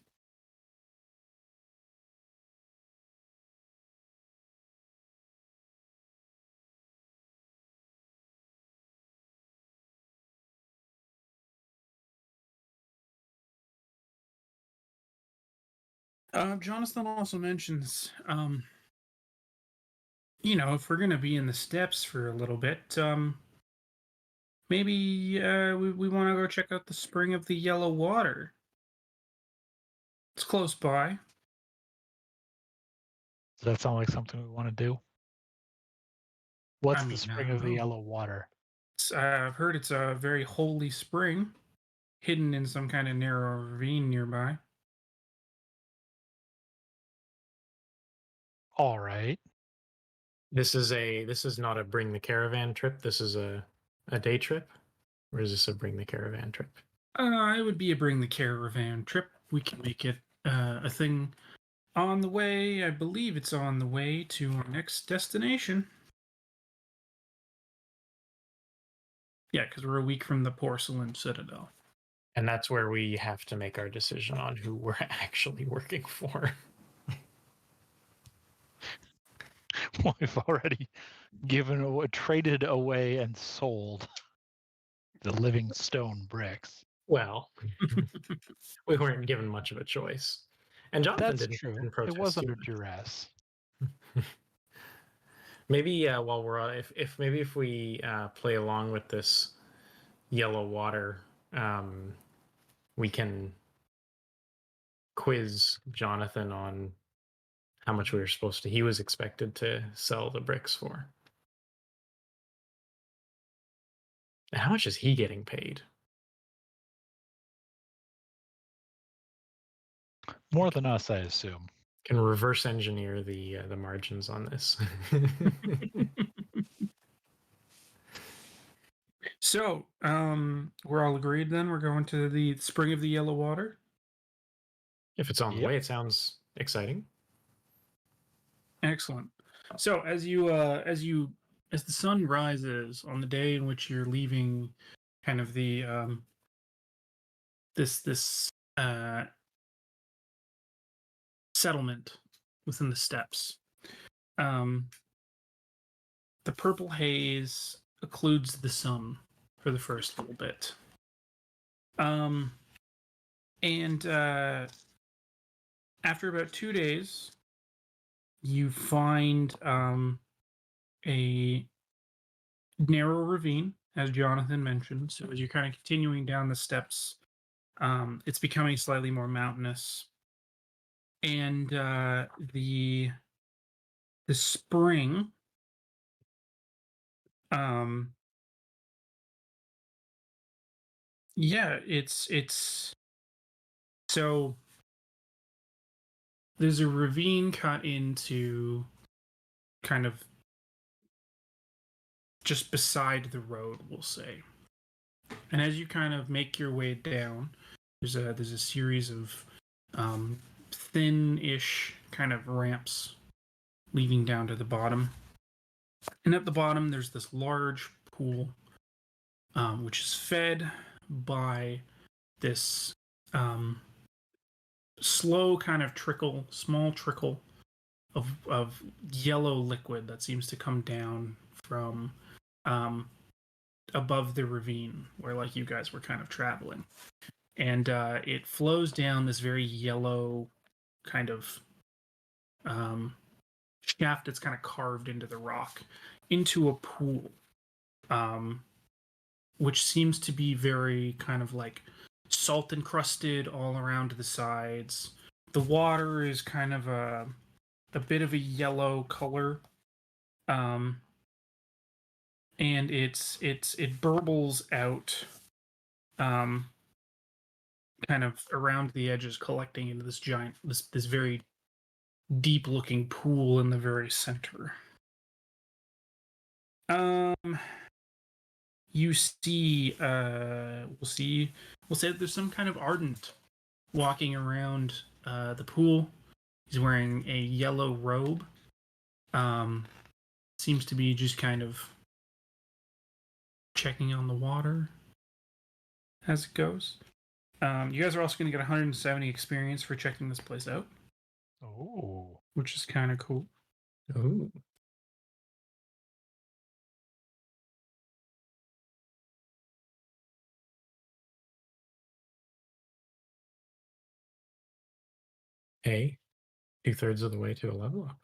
Jonathan also mentions, if we're gonna be in the steppes for a little bit, maybe we want to go check out the Spring of the Yellow Water. It's close by. Does that sound like something we want to do? What's I the mean, Spring I don't of the know. Yellow Water? I've heard it's a very holy spring, hidden in some kind of narrow ravine nearby. All right. This is not a bring the caravan trip. This is a day trip, or is this a bring the caravan trip? It would be a bring the caravan trip. We can make it a thing on the way. I believe it's on the way to our next destination. Yeah, because we're a week from the Porcelain Citadel. And that's where we have to make our decision on who we're actually working for. We've already traded away and sold the living stone bricks. Well, we weren't given much of a choice. And Jonathan That's didn't true. protest It was too under much. duress. Maybe while we're on, if we play along with this yellow water, we can quiz Jonathan on how much we were supposed to. He was expected to sell the bricks for. And how much is he getting paid? More than us, I assume. Can reverse engineer the margins on this. So, we're all agreed then? We're going to the Spring of the Yellow Water? If it's on the Yep. way, it sounds exciting. Excellent. So, as the sun rises on the day in which you're leaving kind of the this settlement within the steppes, the purple haze occludes the sun for the first little bit. And after about 2 days, you find a narrow ravine, as Jonathan mentioned. So as you're kind of continuing down the steps, it's becoming slightly more mountainous, and the spring, yeah, it's so there's a ravine cut into kind of just beside the road, we'll say. And as you kind of make your way down, there's a series of thin-ish kind of ramps leading down to the bottom. And at the bottom, there's this large pool, which is fed by this slow kind of small trickle of yellow liquid that seems to come down from above the ravine where like you guys were kind of traveling. And it flows down this very yellow kind of shaft that's kind of carved into the rock into a pool, which seems to be very kind of like salt encrusted all around the sides. The water is kind of a bit of a yellow color, and it burbles out, kind of around the edges, collecting into this giant, this very deep looking pool in the very center. You see, we'll say that there's some kind of ardent walking around the pool. He's wearing a yellow robe. Seems to be just kind of checking on the water as it goes. You guys are also going to get 170 experience for checking this place out. Oh, which is kind of cool. Ooh. Hey, 2/3 of the way to a level up.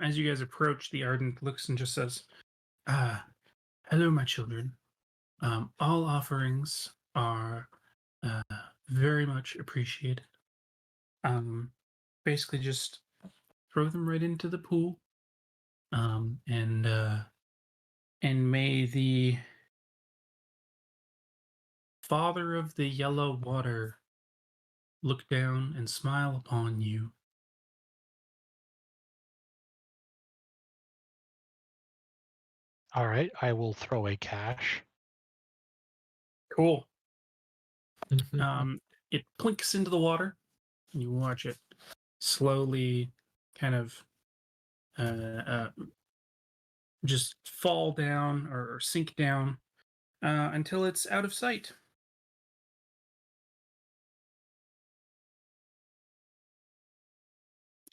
As you guys approach, the Ardent looks and just says, hello, my children. All offerings are very much appreciated. Basically just throw them right into the pool. And may the Father of the Yellow Water look down and smile upon you. all right. I will throw a cash. Cool. It plinks into the water, and you watch it slowly kind of just fall down or sink down until it's out of sight.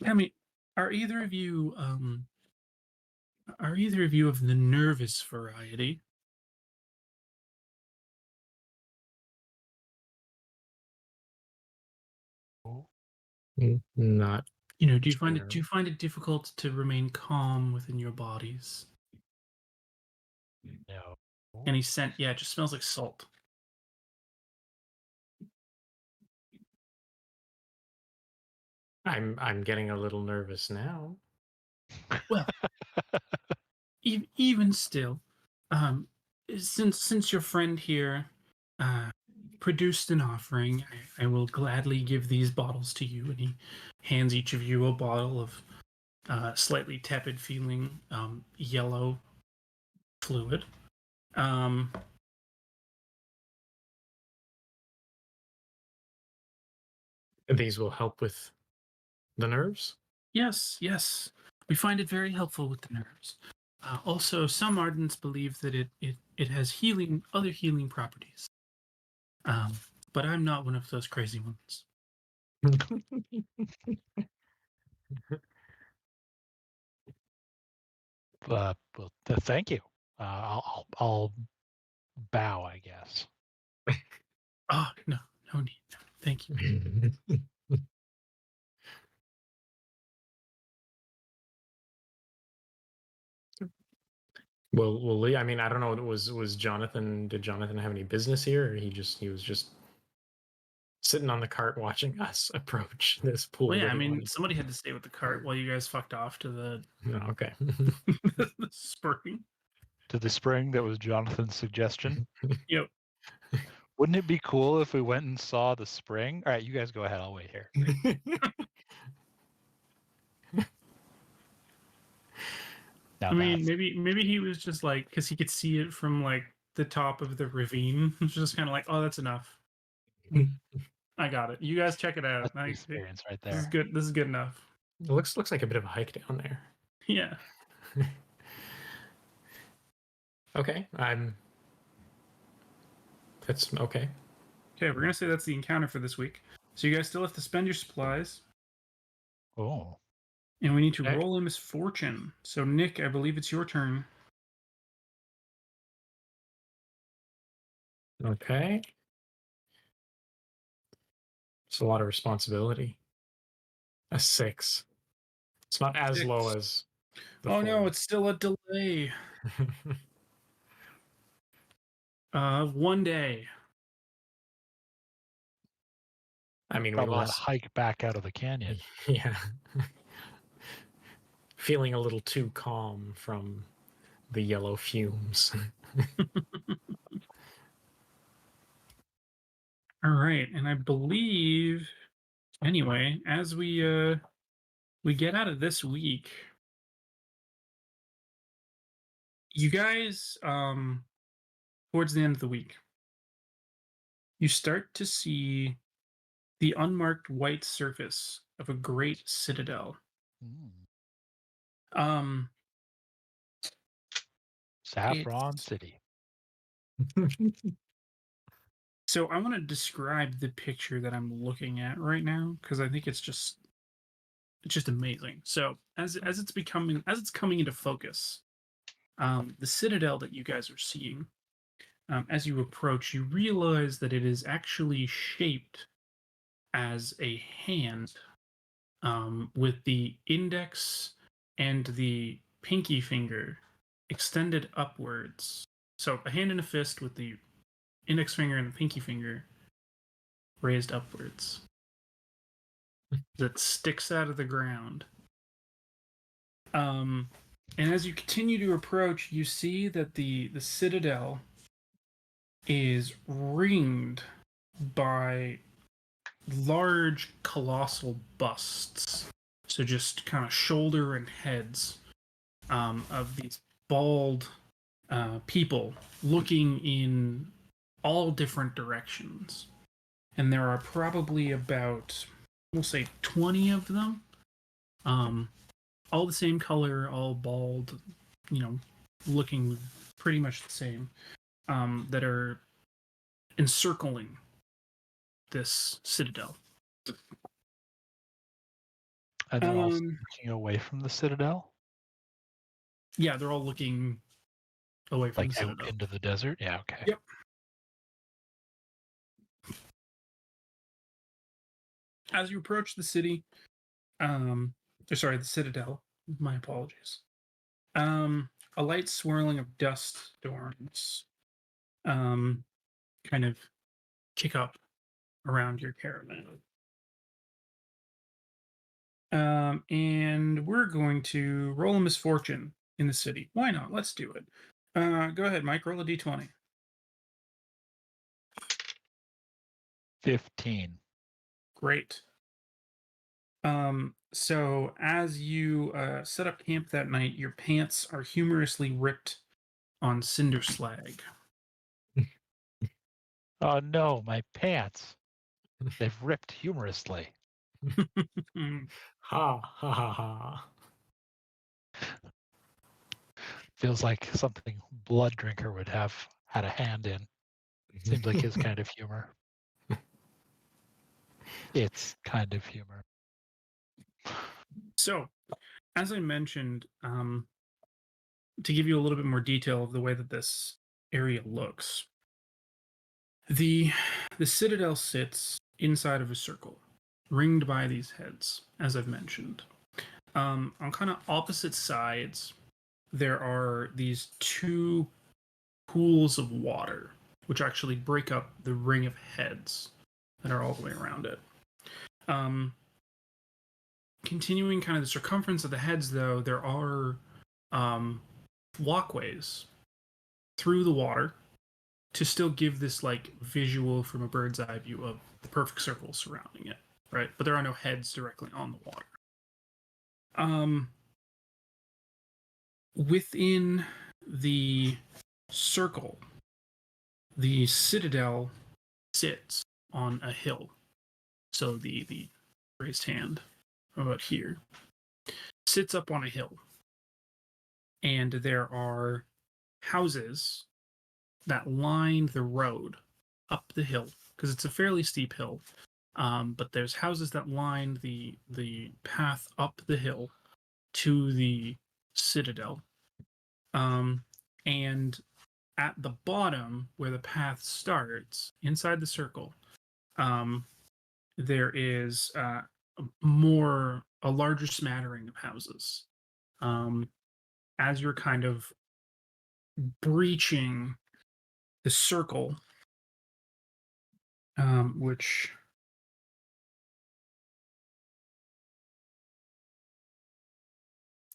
Tell me, are either of you of the nervous variety? Not. Do you find it difficult to remain calm within your bodies? No. Any scent? Yeah, it just smells like salt. I'm getting a little nervous now. Well, even still, since your friend here produced an offering, I will gladly give these bottles to you. And he hands each of you a bottle of slightly tepid feeling yellow fluid. These will help with the nerves? Yes. We find it very helpful with the nerves. Also, some Ardents believe that it has other healing properties. But I'm not one of those crazy ones. Well, thank you. I'll bow, I guess. Oh, no need. No, thank you. Well, Lee, I mean, I don't know. Was Jonathan? Did Jonathan have any business here, or he was just sitting on the cart watching us approach this pool? Well, yeah, that I he mean, wanted? somebody had to stay with the cart while you guys fucked off to the No, okay. the spring. To the spring that was Jonathan's suggestion. Yep. Wouldn't it be cool if we went and saw the spring? All right, you guys go ahead. I'll wait here. Now I mean, maybe he was just like, because he could see it from like the top of the ravine. It's just kind of like, oh, that's enough. I got it. You guys check it out. That's the experience right This is there. good. This is good enough. It looks like a bit of a hike down there. Yeah. Okay, that's okay. Okay, we're gonna say that's the encounter for this week. So you guys still have to spend your supplies, Oh, and we need to Okay. roll a misfortune. So Nick, I believe it's your turn. Okay. It's a lot of responsibility. A 6. It's not as 6. low as the Oh 4. no, it's still a delay. One day. I mean, we Probably that lost. hike back out of the canyon. Yeah. Feeling a little too calm from the yellow fumes. All right, and I believe anyway, as we get out of this week, you guys towards the end of the week, you start to see the unmarked white surface of a great citadel. Um Saffron it's City. so I want to describe the picture that I'm looking at right now because I think it's just amazing. So as it's coming into focus, the citadel that you guys are seeing, as you approach, you realize that it is actually shaped as a hand, with the index and the pinky finger extended upwards. So a hand and a fist with the index finger and the pinky finger raised upwards. That sticks out of the ground. Um, and as you continue to approach, you see that the citadel is ringed by large, colossal busts. So just kind of shoulder and heads, of these bald people looking in all different directions. And there are probably about, we'll say, 20 of them. All the same color, all bald, looking pretty much the same, that are encircling this citadel. And they're all looking away from the citadel? Yeah, they're all looking away from Like the out citadel. into the desert? Yeah, okay. Yep. As you approach the city, the citadel, my apologies. A light swirling of dust storms, kind of kick up around your caravan. And we're going to roll a misfortune in the city. Why not? Let's do it. Go ahead, Mike. Roll a d20. 15. Great. So as you set up camp that night, your pants are humorously ripped on cinder slag. Oh no, my pants. They've ripped humorously. Ha ha ha ha. Feels like something Blood Drinker would have had a hand in. Seems like his kind of humor. It's kind of humor. So, as I mentioned, to give you a little bit more detail of the way that this area looks, the citadel sits inside of a circle, ringed by these heads, as I've mentioned. On kind of opposite sides, there are these two pools of water, which actually break up the ring of heads that are all the way around it. Continuing kind of the circumference of the heads, though, there are walkways through the water to still give this like visual from a bird's eye view of the perfect circle surrounding it, right? But there are no heads directly on the water. Within the circle, the citadel sits on a hill. So the raised hand about here sits up on a hill. And there are houses that line the road up the hill because it's a fairly steep hill. But there's houses that line the path up the hill to the citadel. And at the bottom where the path starts, inside the circle, there is a larger smattering of houses. As you're kind of breaching the circle, which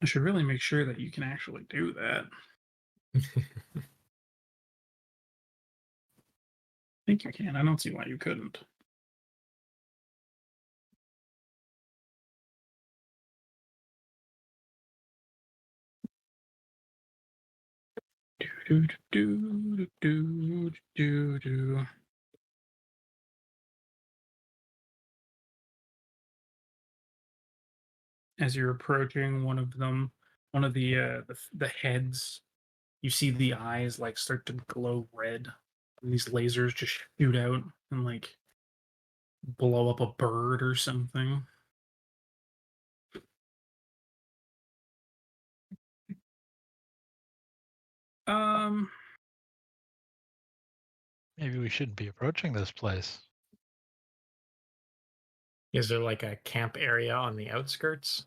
I should really make sure that you can actually do that. I think you can. I don't see why you couldn't. Do, do, do, do, do. As you're approaching one of them, one of the heads, you see the eyes like start to glow red. And these lasers just shoot out and like blow up a bird or something. Um, Maybe we shouldn't be approaching this place. Is there like a camp area on the outskirts?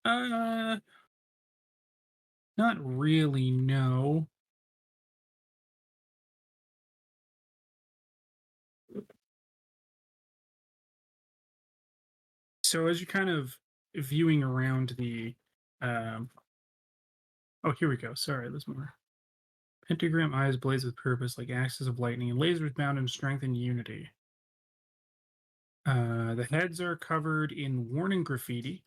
uh, not really, no. So as you're kind of viewing around the, um, oh, here we go. Sorry, there's more. Pentagram eyes blaze with purpose like axes of lightning, and lasers bound in strength and unity. The heads are covered in warning graffiti,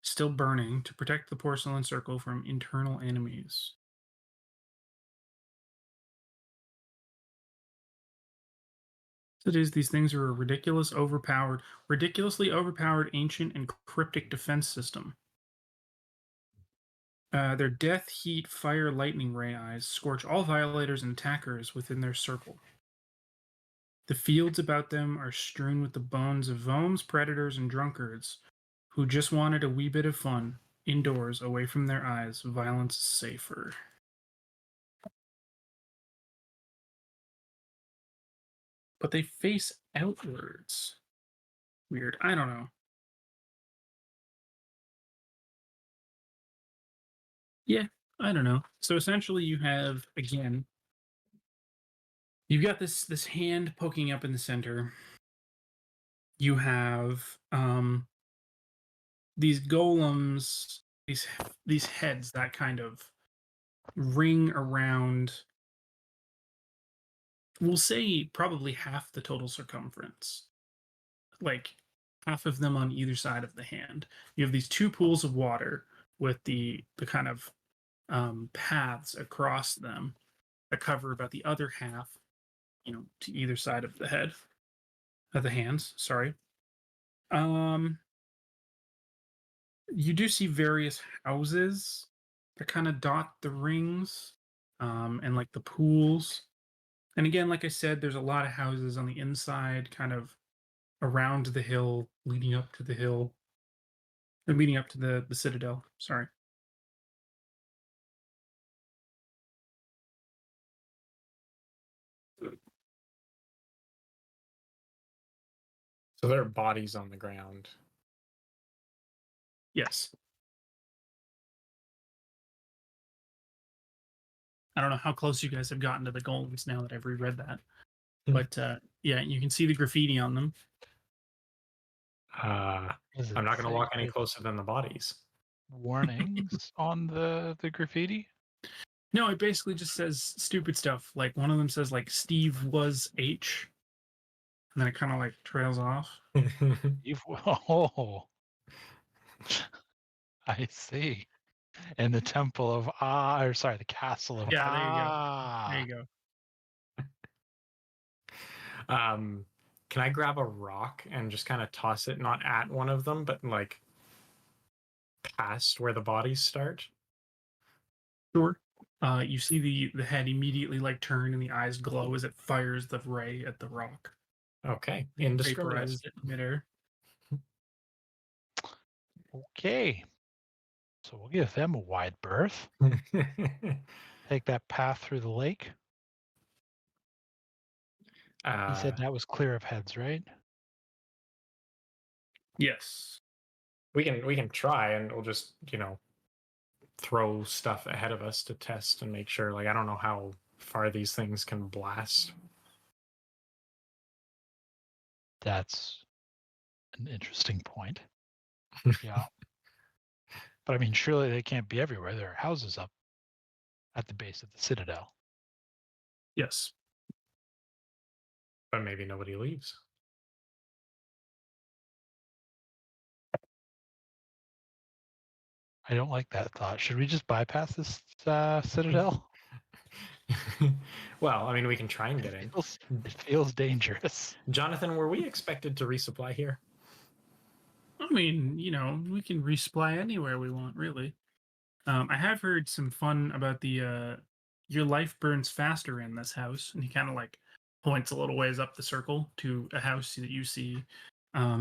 still burning, to protect the porcelain circle from internal enemies. It is, these things are a ridiculously overpowered ancient and cryptic defense system. Their death, heat, fire, lightning ray eyes scorch all violators and attackers within their circle. The fields about them are strewn with the bones of vomes, predators, and drunkards who just wanted a wee bit of fun indoors, away from their eyes. Violence is safer. But they face outwards. Weird. I don't know. Yeah, I don't know. So essentially, you have again, you've got this hand poking up in the center. You have these golems, these heads that kind of ring around. We'll say probably half the total circumference, like half of them on either side of the hand. You have these two pools of water with the kind of paths across them that cover about the other half, to either side of the head, of the hands. Sorry. Um, you do see various houses that kind of dot the rings, and like the pools. And again, like I said, there's a lot of houses on the inside, kind of around the hill, leading up to the hill, and leading up to the citadel. Sorry. So there are bodies on the ground. Yes. I don't know how close you guys have gotten to the golems now that I've reread that, but yeah, you can see the graffiti on them. I'm not going to walk any closer than the bodies. Warnings on the graffiti? No, it basically just says stupid stuff. Like one of them says like Steve was H, and then it kind of like trails off. Oh, I see. In the temple of or sorry, the castle of Yeah, there you go. There you go. Can I grab a rock and just kind of toss it, not at one of them, but like past where the bodies start? Sure. You see the head immediately like turn and the eyes glow as it fires the ray at the rock. Okay, Vaporizes it in midair. Okay. So we'll give them a wide berth. Take that path through the lake. You said that was clear of heads, right? Yes. We can try, and we'll just throw stuff ahead of us to test and make sure. Like, I don't know how far these things can blast. That's an interesting point. Yeah. But I mean, surely they can't be everywhere. There are houses up at the base of the Citadel. Yes. But maybe nobody leaves. I don't like that thought. Should we just bypass this Citadel? Well, I mean, we can try and get in. It feels dangerous. Jonathan, were we expected to resupply here? I mean, we can resupply anywhere we want, really. I have heard some fun about the your life burns faster in this house, and he kind of like points a little ways up the circle to a house that you see,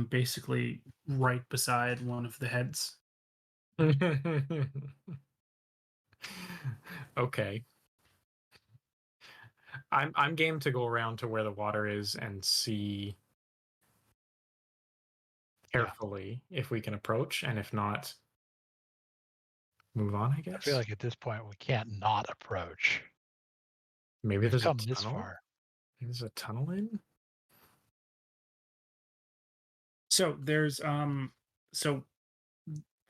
basically right beside one of the heads. Okay. I'm game to go around to where the water is and see carefully if we can approach, and if not, move on, I guess. I feel like at this point we can't not approach. Maybe there's come a this tunnel. far. Maybe there's a tunnel in. So there's so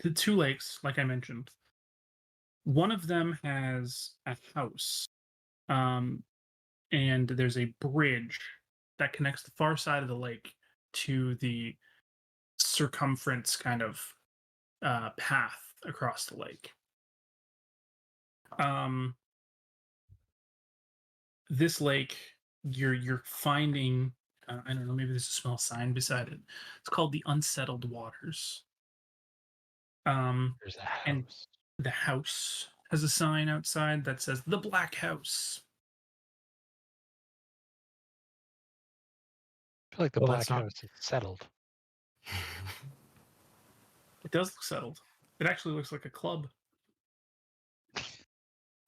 the two lakes, like I mentioned. One of them has a house, and there's a bridge that connects the far side of the lake to the circumference kind of path across the lake. This lake, you're finding, I don't know, maybe there's a small sign beside it. It's called the Unsettled Waters. There's a house. And the house has a sign outside that says the Black House. I feel like the Black House is settled. It does look settled. It actually looks like a club.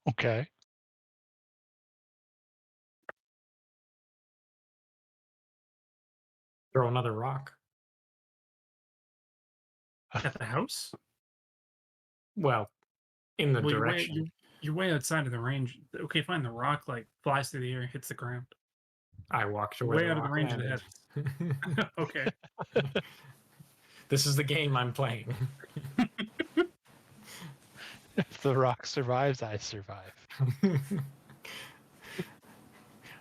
Okay. Throw another rock. At the house? Well, in the direction. You're way outside of the range. Okay, fine. The rock like flies through the air, hits the ground. I walked You're away way out of the range of the head. Okay. This is the game I'm playing. If the rock survives, I survive.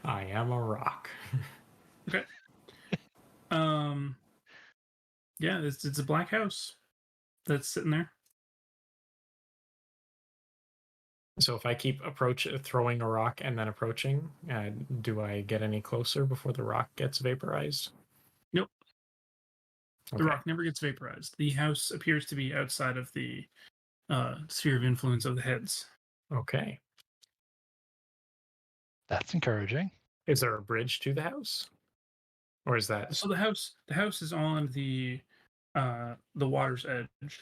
I am a rock. Okay. Yeah, it's a black house that's sitting there. So if I keep throwing a rock and then approaching, do I get any closer before the rock gets vaporized? Nope. Okay. The rock never gets vaporized. The house appears to be outside of the sphere of influence of the heads. Okay. That's encouraging. Is there a bridge to the house? Or is that so the house is on the water's edge.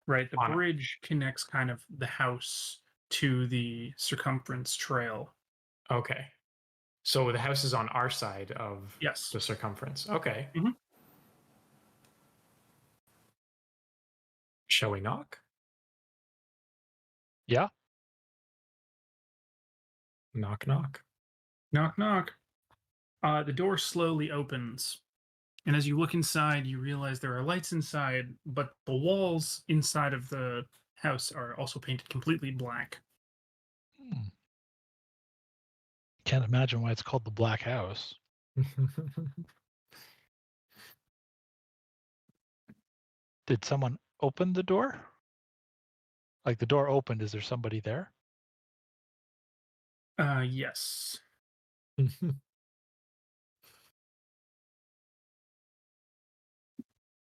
Right? The bridge connects kind of the house to the circumference trail. Okay. So the house is on our side of yes. the circumference. Okay. Mm-hmm. Shall we knock? Yeah. Knock, knock. Knock, knock. The door slowly opens. And as you look inside, you realize there are lights inside, but the walls inside of the house are also painted completely black. Can't imagine why it's called the Black House. Did someone open the door? Like the door opened, is there somebody there? Yes.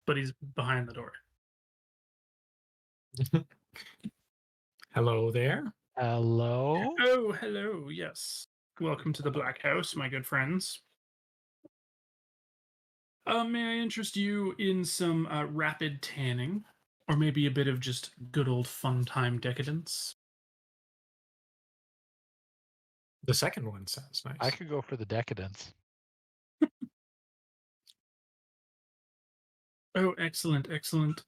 But he's behind the door. Hello there. Hello? Oh, hello. Yes. Welcome to the Black House, my good friends. May I interest you in some rapid tanning? Or maybe a bit of just good old fun time decadence? The second one sounds nice. I could go for the decadence. Oh, excellent, excellent.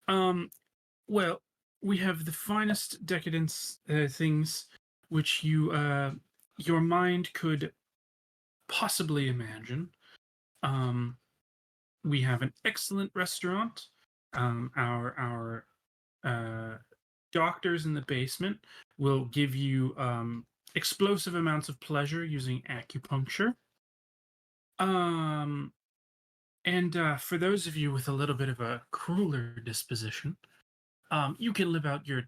Well, we have the finest decadence things which your mind could possibly imagine. We have an excellent restaurant. Our doctors in the basement will give you explosive amounts of pleasure using acupuncture. And for those of you with a little bit of a crueler disposition, you can live out your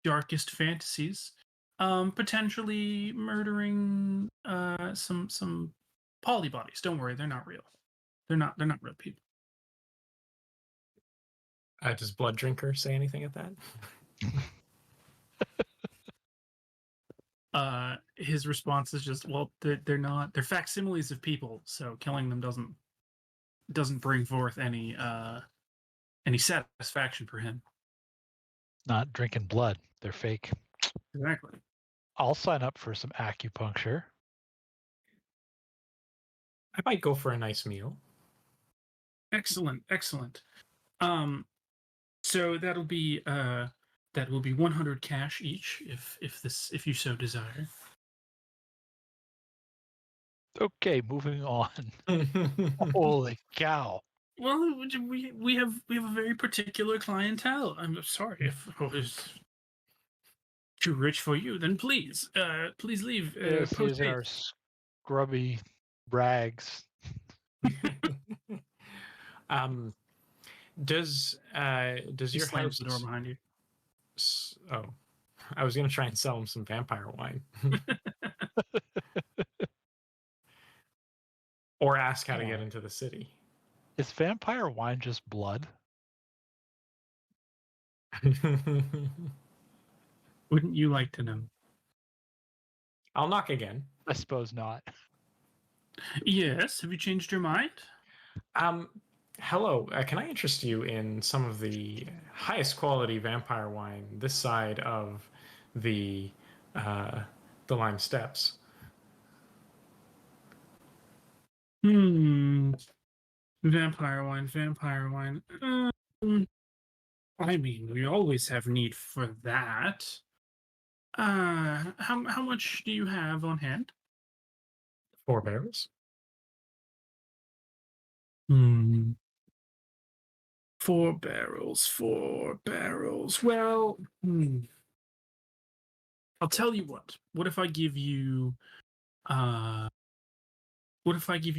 darkest fantasies, potentially murdering some polybodies. Don't worry, they're not real. They're not real people. Does Blood Drinker say anything at that? His response is just, well, they're not. They're facsimiles of people, so killing them doesn't bring forth any satisfaction for him. Not drinking blood. They're fake. Exactly. I'll sign up for some acupuncture. I might go for a nice meal. Excellent. So that'll be 100 cash each if you so desire. Okay, moving on. Holy cow. Well, we have a very particular clientele. I'm sorry if it was too rich for you. Then please leave. Yes, Post here's our haste. scrubby rags. Does He your slams house? the door behind you. Oh, I was gonna try and sell him some vampire wine, or ask how to get into the city. Is vampire wine just blood? Wouldn't you like to know? I'll knock again. I suppose not. Yes. Have you changed your mind? Hello. Can I interest you in some of the highest quality vampire wine this side of the Lime Steps? Vampire wine. I mean, we always have need for that. How much do you have on hand? 4 barrels. 4 barrels. 4 barrels. Well, I'll tell you what. What if I give you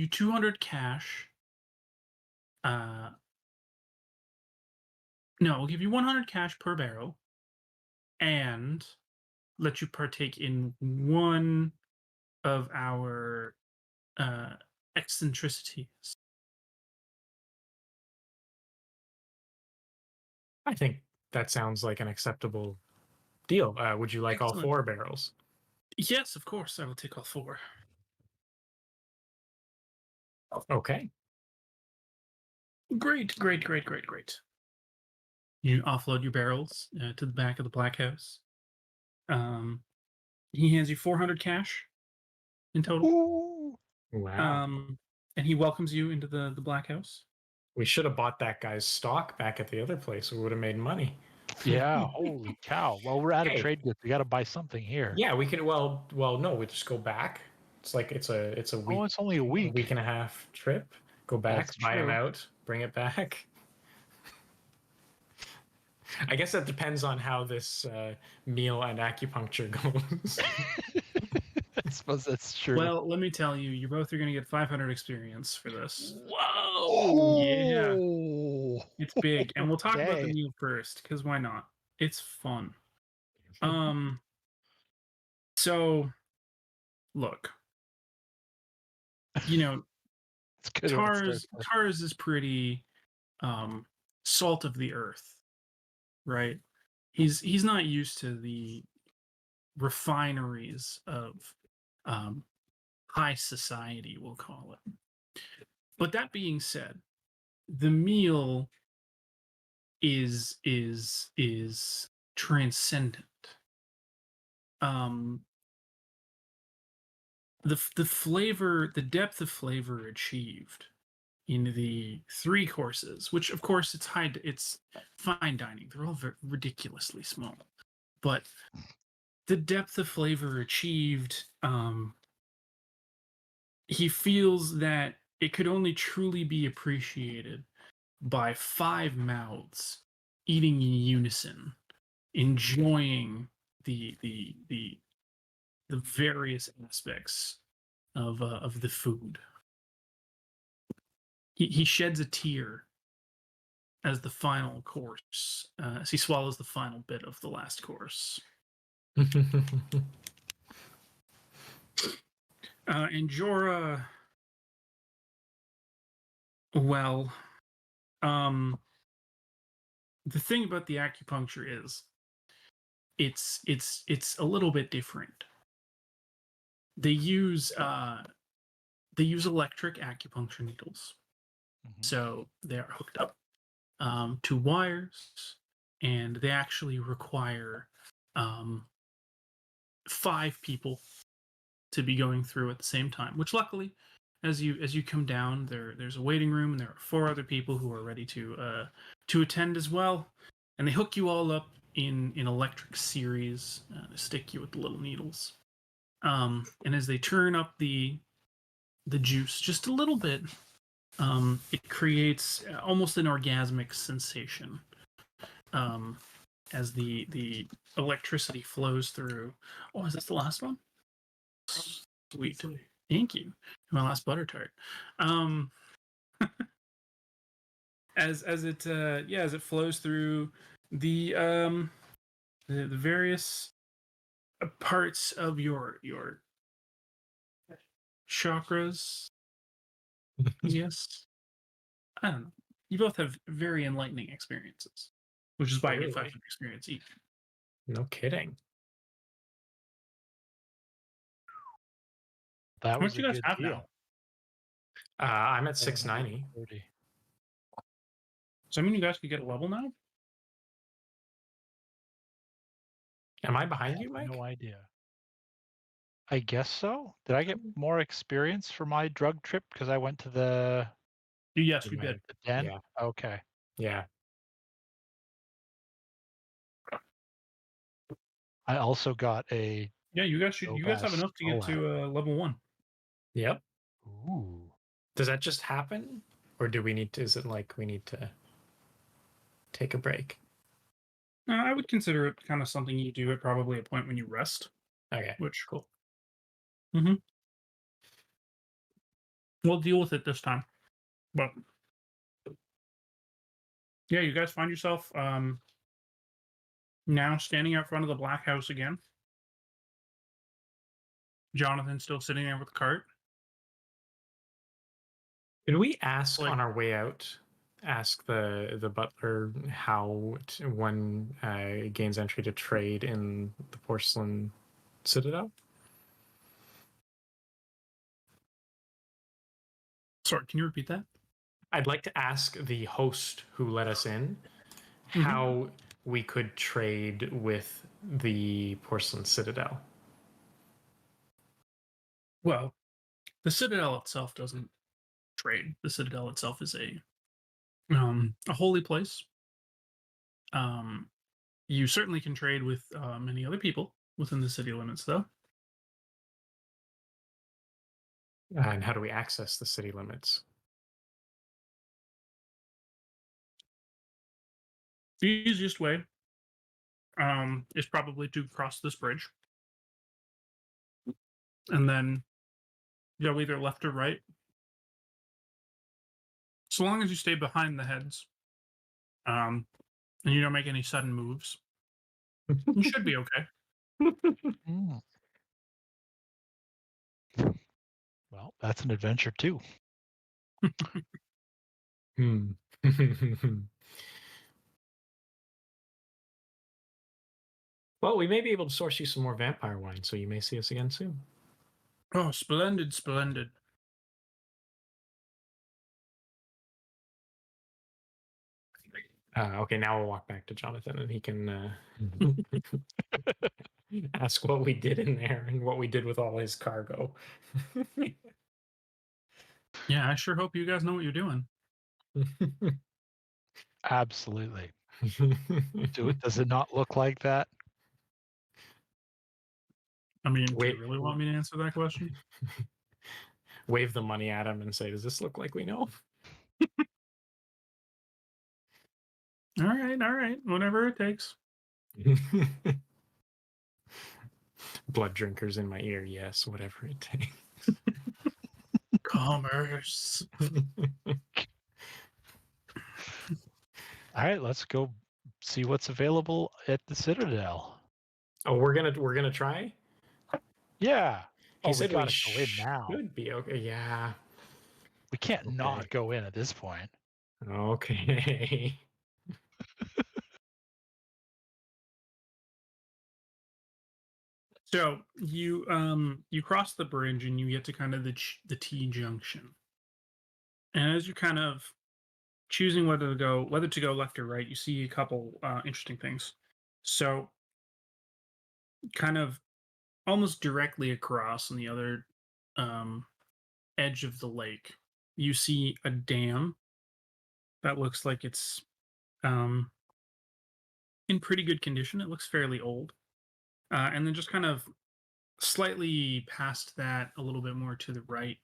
200 cash? No, I'll give you 100 cash per barrel and let you partake in one of our eccentricities. I think that sounds like an acceptable deal. Would you like all Excellent. 4 barrels? Yes, of course. I will take all 4. Okay. Great. You offload your barrels to the back of the Black House. He hands you 400 cash in total. Ooh. Wow. And he welcomes you into the Black House. We should have bought that guy's stock back at the other place. We would have made money. Yeah, holy cow. Well, we're out of Hey. trade goods. We got to buy something here. Yeah, we can. Well, no. We just go back. It's like it's a week. Oh, it's only a week. A week and a half trip. Go back, That's buy him true. out, bring it back. I guess that depends on how this meal and acupuncture goes. I suppose that's true. Well, let me tell you, you both are going to get 500 experience for this. Whoa! Yeah. It's big. And we'll talk about the Okay. meal first, because why not? It's fun. So, look. You know, It's good when it starts with- Tars is pretty salt of the earth, right? He's not used to the refineries of high society, we'll call it. But that being said, the meal is transcendent. The flavor, the depth of flavor achieved, in the 3 courses, which of course it's fine dining. They're all ridiculously small, but the depth of flavor achieved, he feels that it could only truly be appreciated by 5 mouths eating in unison, enjoying the various aspects of the food. He sheds a tear as the final course, as he swallows the final bit of the last course. And Jorah, well, the thing about the acupuncture is it's a little bit different. They use electric acupuncture needles, so they are hooked up to wires, and they actually require 5 people to be going through at the same time. Which luckily, as you come down, there's a waiting room, and there are 4 other people who are ready to attend as well, and they hook you all up in electric series to stick you with the little needles. And as they turn up the juice just a little bit, it creates almost an orgasmic sensation as the electricity flows through. Oh, is this the last one? Sweet. Thank you. My last butter tart. As it flows through the various parts of your chakras. Yes. I don't know. You both have very enlightening experiences, which is why you get 500 experience each. No kidding. That How was much you a guys good have deal. now? I'm at 690. 30. So I mean, you guys could get a level now. Am I behind you, Mike? No idea. I guess so. Did I get more experience for my drug trip because I went to the Yes, you did. den? Yeah. Okay. Yeah. I also got a. Yeah, you guys have enough to get to level 1. Yep. Ooh. Does that just happen, or do we need to? Is it like we need to take a break? I would consider it kind of something you do at probably a point when you rest. Okay. Which Cool. We'll deal with it this time. But yeah, you guys find yourself now standing out front of the Black House again. Jonathan still sitting there with the cart. Did we ask on our way out? Ask the butler how one gains entry to trade in the Porcelain Citadel? Sorry, can you repeat that? I'd like to ask the host who let us in how we could trade with the Porcelain Citadel. Well, the Citadel itself doesn't trade. The Citadel itself is a holy place. You certainly can trade with many other people within the city limits, though. And how do we access the city limits? The easiest way is probably to cross this bridge, and then go either left or right. So long as you stay behind the heads, and you don't make any sudden moves, you should be okay. Well, that's an adventure too. Well, we may be able to source you some more vampire wine, so you may see us again soon. Oh, splendid, splendid. Okay, now we'll walk back to Jonathan, and he can ask what we did in there and what we did with all his cargo. Yeah, I sure hope you guys know what you're doing. Absolutely. Does it not look like that? I mean, do you Wait, really want me to answer that question? wave the money at him and say, "Does this look like we know?" All right, whatever it takes. Blood drinkers in my ear. Yes, whatever it takes. Commerce. All right, let's go see what's available at the Citadel. Oh, we're gonna try. Yeah. He Oh, we said we gotta go in now. should be okay. Yeah. We can't Okay. not go in at this point. Okay. So you cross the bridge and you get to kind of the T junction, and as you're kind of choosing whether to go left or right, you see a couple interesting things. So kind of almost directly across on the other um, edge of the lake, you see a dam that looks like it's um, in pretty good condition. It looks fairly old, and then just kind of slightly past that, a little bit more to the right,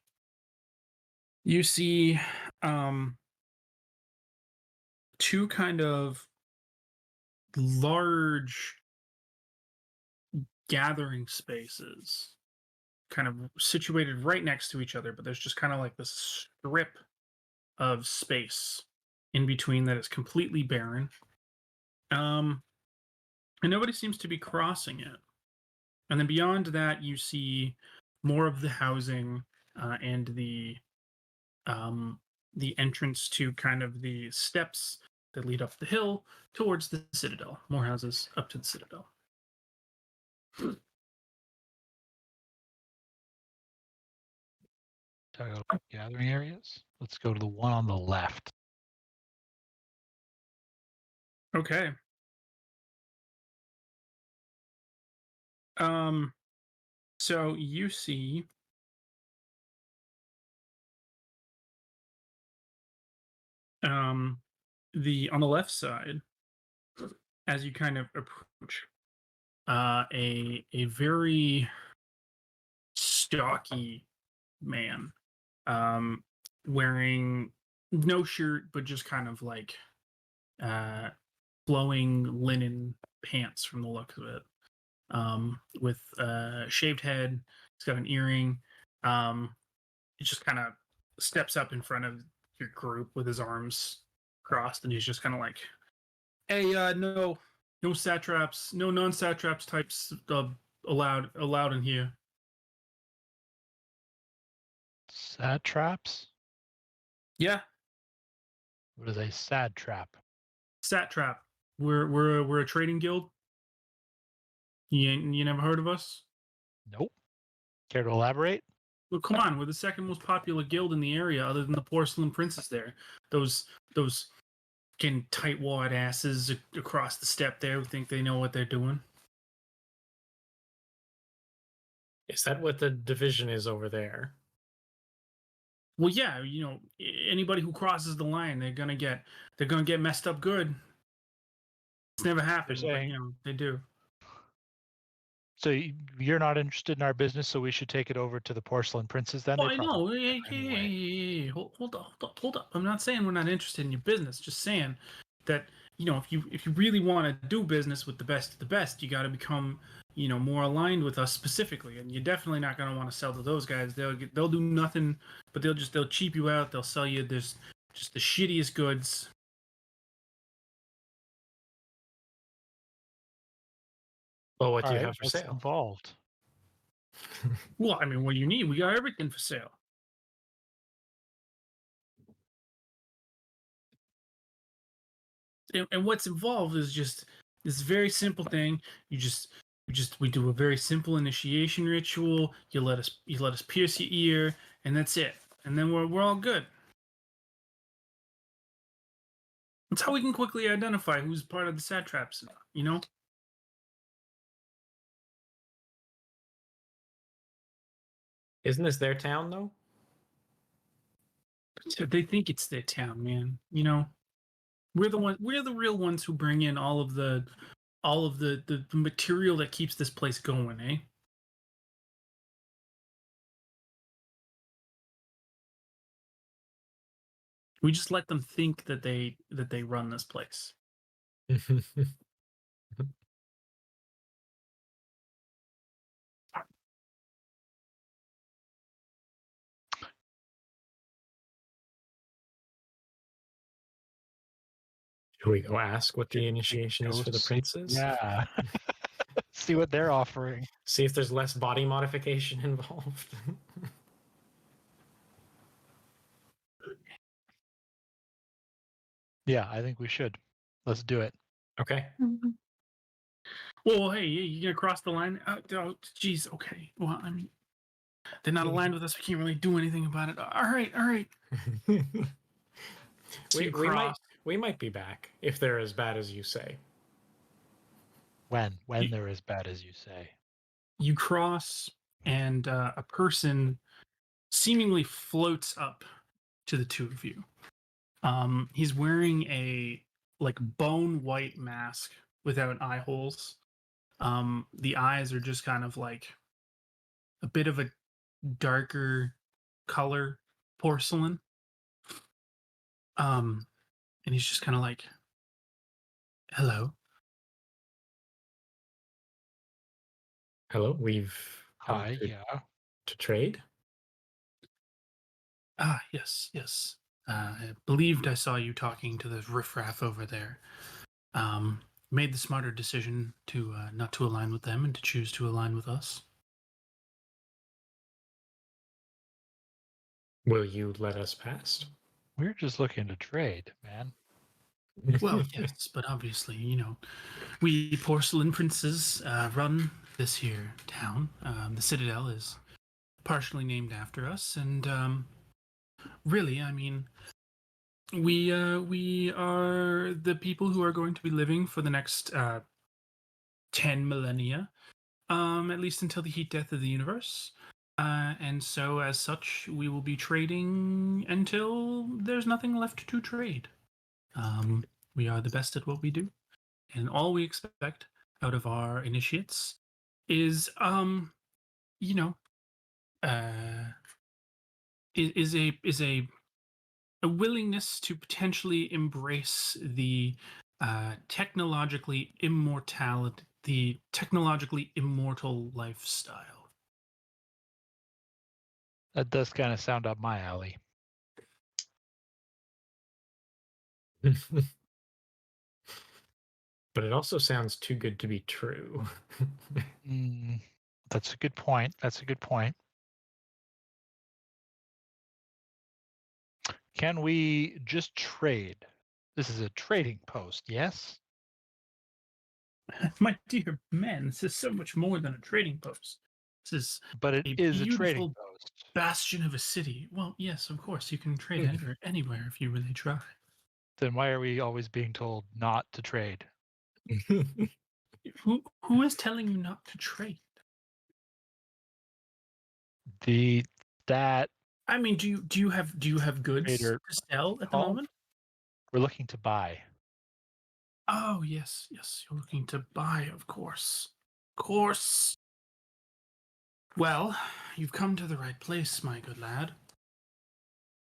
you see um, two kind of large gathering spaces kind of situated right next to each other, but there's just kind of like this strip of space in between that is completely barren. Um, and nobody seems to be crossing it. And then beyond that, you see more of the housing and the entrance to kind of the steps that lead up the hill towards the Citadel. More houses up to the Citadel. Talk about gathering areas. Let's go to the one on the left. Okay. So you see the on the left side as you kind of approach a very stocky man um wearing no shirt but just kind of like uh flowing linen pants from the look of it, with shaved head. He's got an earring. He just kind of steps up in front of your group with his arms crossed, and he's just kind of like, "Hey, no satraps, no non-satraps types allowed in here." Satraps? Yeah, What is a sad trap? satrap. We're a trading guild. You never heard of us? Nope. Care to elaborate? Well, come on, we're the second most popular guild in the area, other than the Porcelain Princess. There, those fucking tightwad asses across the steppe there who think they know what they're doing. Is that what the division is over there? Well, yeah, anybody who crosses the line, they're gonna get messed up good. It's never happened, but saying- they do. So you're not interested in our business, so we should take it over to the Porcelain Princess then? Well, They I know. probably Hey, are anyway. hey, hold up. I'm not saying we're not interested in your business. Just saying that if you really want to do business with the best of the best, you got to become more aligned with us specifically. And you're definitely not going to want to sell to those guys. They'll do nothing, but they'll cheap you out. They'll sell you this just the shittiest goods. Well, what All do you right, have for what's sale? involved? Well, I mean, what do you need? We got everything for sale. And what's involved is just this very simple thing. We do a very simple initiation ritual. You let us pierce your ear, and that's it. And then we're all good. That's how we can quickly identify who's part of the satraps. Isn't this their town though? So they think it's their town, man. You know, we're the real ones who bring in all of the material that keeps this place going, eh? We just let them think that they run this place. Should we go ask what the initiation is for the princes? Yeah. See what they're offering. See if there's less body modification involved. Yeah, I think we should. Let's do it. Okay. Well, hey, you gonna cross the line? Oh, geez. Okay. Well, I mean, they're not aligned with us. We can't really do anything about it. All right. So we might be back if they're as bad as you say. When they're as bad as you say. You cross, and a person seemingly floats up to the two of you. He's wearing a like bone white mask without eye holes. The eyes are just kind of like a bit of a darker color porcelain. And he's just kind of like, hello. Hello, we've come Hi, yeah. to trade. Ah, yes. I believed I saw you talking to the riffraff over there. Made the smarter decision to not to align with them and to choose to align with us. Will you let us pass? We're just looking to trade, man. Well, yes, but obviously, you know, we porcelain princes run this here town. The Citadel is partially named after us, and really, I mean, we are the people who are going to be living for the next 10 millennia, at least until the heat death of the universe. And so, as such, we will be trading until there's nothing left to trade. We are the best at what we do, and all we expect out of our initiates is, you know, is a willingness to potentially embrace the technologically immortal lifestyle. That does kind of sound up my alley. But it also sounds too good to be true. That's a good point. Can we just trade? This is a trading post, yes? My dear man, this is so much more than a trading post. This is But it is a trading beautiful post. bastion of a city. Well, yes, of course, you can trade anywhere if you really try. Then why are we always being told not to trade? Who is telling you not to trade? That I mean, do you have goods trader to sell at the called? moment? We're looking to buy. Oh, yes, you're looking to buy, of course. Of course. Well, you've come to the right place, my good lad.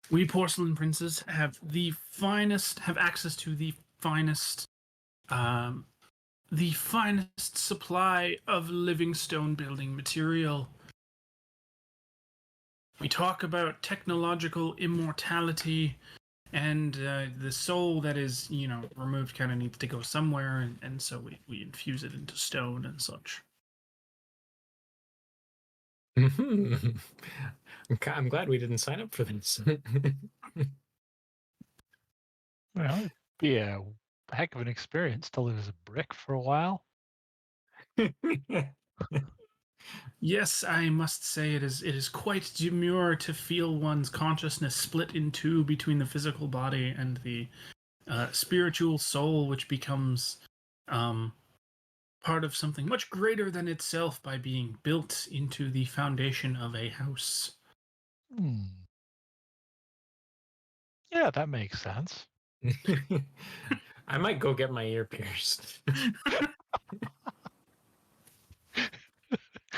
We porcelain princes have access to the finest supply of living stone building material. We talk about technological immortality, and the soul that is, removed kind of needs to go somewhere, and so we infuse it into stone and such. I'm glad we didn't sign up for this. Well, it'd be a heck of an experience to live as a brick for a while. Yes, I must say it is quite demure to feel one's consciousness split in two between the physical body and the spiritual soul, which becomes part of something much greater than itself by being built into the foundation of a house. Yeah, that makes sense. I might go get my ear pierced.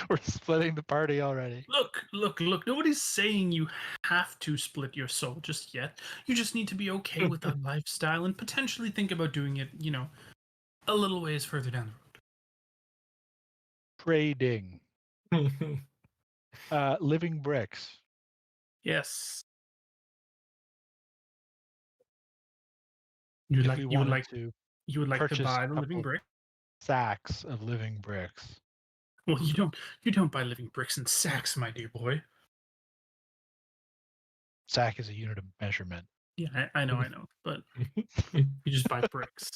We're splitting the party already. Look. Nobody's saying you have to split your soul just yet. You just need to be okay with that lifestyle and potentially think about doing it, a little ways further down the road. Trading. Living bricks. Yes. If we wanted to You would like to purchase buy a the living couple brick. sacks of living bricks. Well, you don't buy living bricks in sacks, my dear boy. Sack is a unit of measurement. Yeah, I know, but you just buy bricks.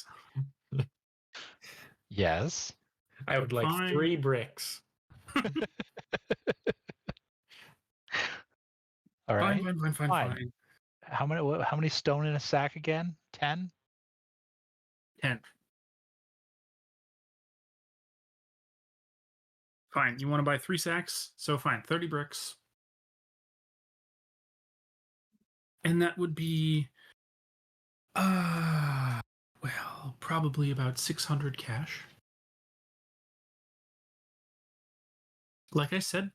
Yes. I would like Fine. 3 bricks. All right. Fine. How many stone in a sack again? 10? 10. Fine. You want to buy 3 sacks? So fine, 30 bricks. And that would be well, probably about 600 cash. Like I said,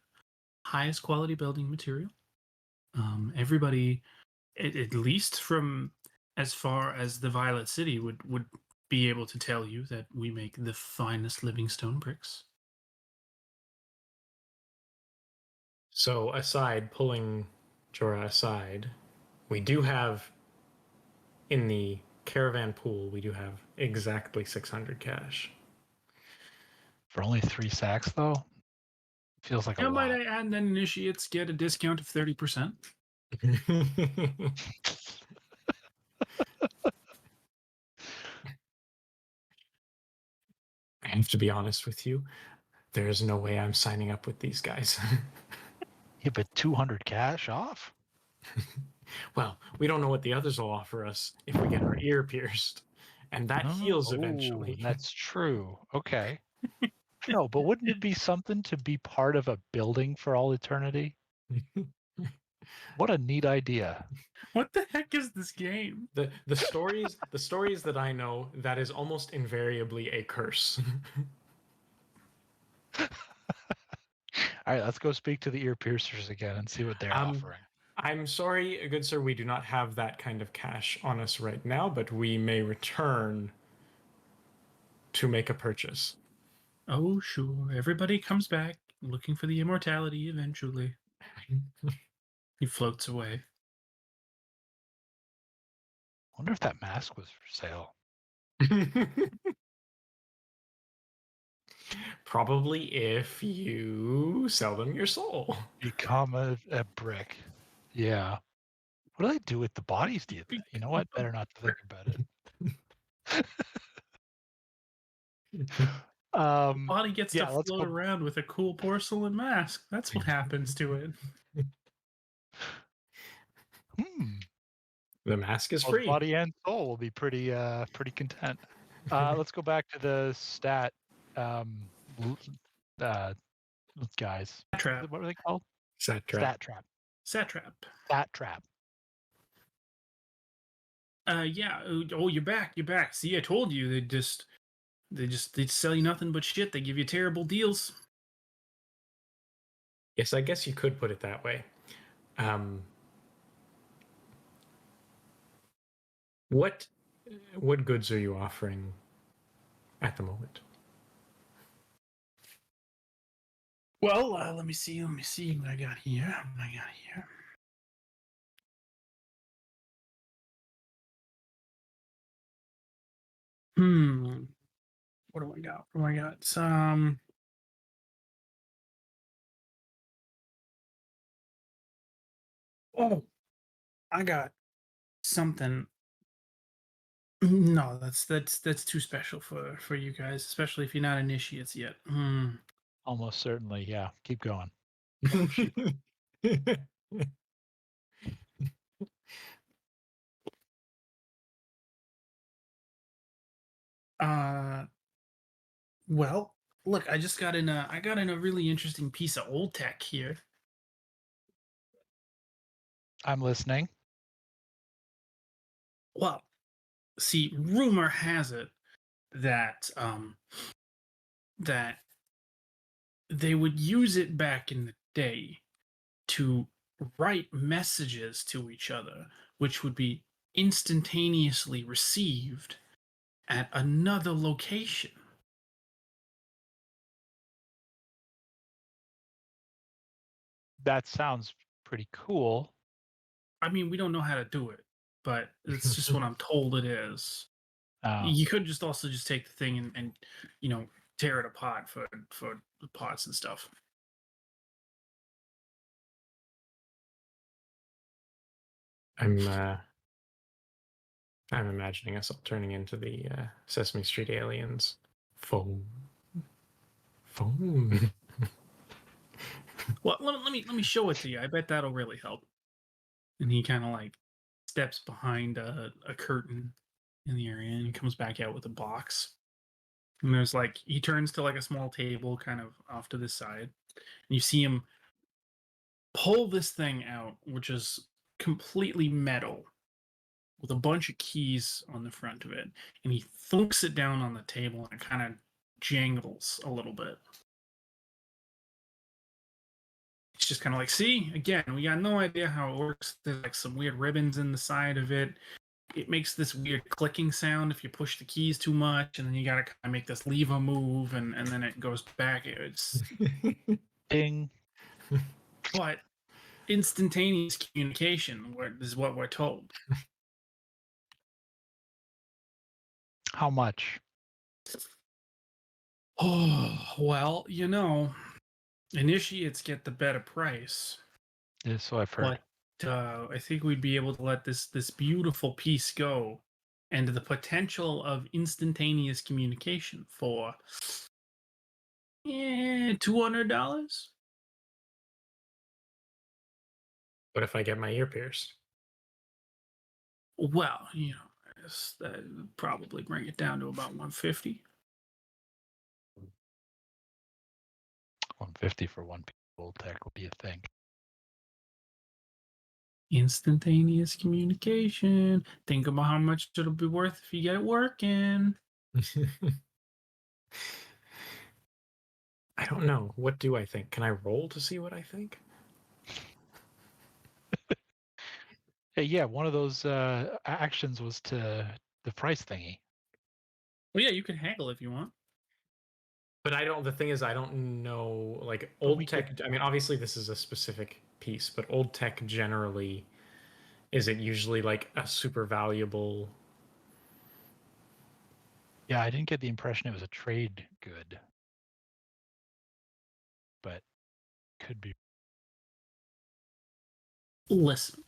highest quality building material. Everybody, at least from as far as the Violet City, would be able to tell you that we make the finest living stone bricks. So pulling Jorah aside, we do have in the caravan pool, we do have exactly 600 cash. For only 3 sacks, though? Feels like a Now, might lot. I add that initiates get a discount of 30%? I have to be honest with you. There's no way I'm signing up with these guys. Yeah, but 200 cash off? Well, we don't know what the others will offer us if we get our ear pierced. And that heals eventually. That's true. Okay. No, but wouldn't it be something to be part of a building for all eternity? What a neat idea. What the heck is this game? The stories that I know, that is almost invariably a curse. All right, let's go speak to the ear piercers again and see what they're offering. I'm sorry, good sir, we do not have that kind of cash on us right now, but we may return to make a purchase. Oh, sure. Everybody comes back looking for the immortality eventually. He floats away. Wonder if that mask was for sale. Probably if you sell them your soul. Become a brick. Yeah. What do they do with the bodies, do you think? You know what? Better not to think about it. Body gets to let's float go. around with a cool porcelain mask. That's what happens to it. The mask is Well, free. body and soul will be pretty content. Let's go back to the stat guys. Trap. What are they called? Sat trap. Satrap. Stat trap. Yeah. Oh, you're back. See, I told you they sell you nothing but shit. They give you terrible deals. Yes, I guess you could put it that way. What goods are you offering at the moment? Well, let me see what I got here. What do I got? Some. Oh, I got something. No, that's too special for you guys, especially if you're not initiates yet. Almost certainly, yeah. Keep going. Well, look, I just got in a really interesting piece of old tech here. I'm listening. Well, see, rumor has it that that they would use it back in the day to write messages to each other, which would be instantaneously received at another location. That sounds pretty cool. I mean, we don't know how to do it, but it's just what I'm told it is. Oh, You could just also just take the thing and tear it apart for the parts and stuff. I'm imagining us all turning into the Sesame Street aliens. Phone. Well, let me show it to you. I bet that'll really help. And he kind of like steps behind a curtain in the area and he comes back out with a box. And there's like he turns to like a small table kind of off to the side. And you see him pull this thing out, which is completely metal with a bunch of keys on the front of it. And he thunks it down on the table and it kind of jangles a little bit. It's just kind of like, see, again, we got no idea how it works. There's like some weird ribbons in the side of it. It makes this weird clicking sound if you push the keys too much, and then you gotta kind of make this lever move, and then it goes back. It's ding. but instantaneous communication is what we're told. How much? Oh, well, initiates get the better price. Yeah, so I've heard. But I think we'd be able to let this beautiful piece go, and the potential of instantaneous communication for $200. What if I get my ear pierced? Well, that would probably bring it down to about 150. 150 for one piece of old tech will be a thing. Instantaneous communication. Think about how much it'll be worth if you get it working. I don't know. What do I think? Can I roll to see what I think? Hey, yeah, one of those actions was to the price thingy. Well, yeah, you can haggle if you want. But the thing is, I don't know, like, But we old tech, I mean, obviously this is a specific piece, but old tech generally, is it usually like a super valuable? Yeah, I didn't get the impression it was a trade good, but could be. Listen,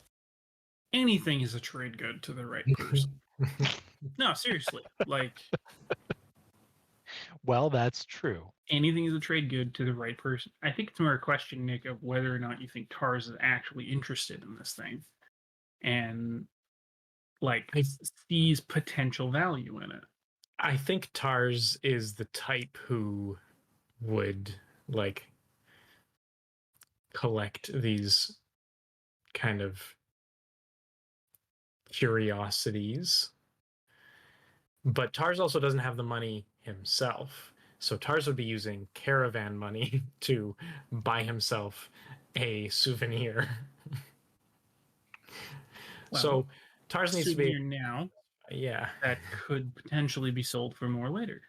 anything is a trade good to the right person. No, seriously. Like, Well, that's true. anything is a trade good to the right person. I think it's more a question, Nick, of whether or not you think Tars is actually interested in this thing and like sees potential value in it. I think Tars is the type who would like collect these kind of curiosities. But Tars also doesn't have the money himself. So Tars would be using caravan money to buy himself a souvenir. Well, so Tars needs to be now. Yeah. That could potentially be sold for more later.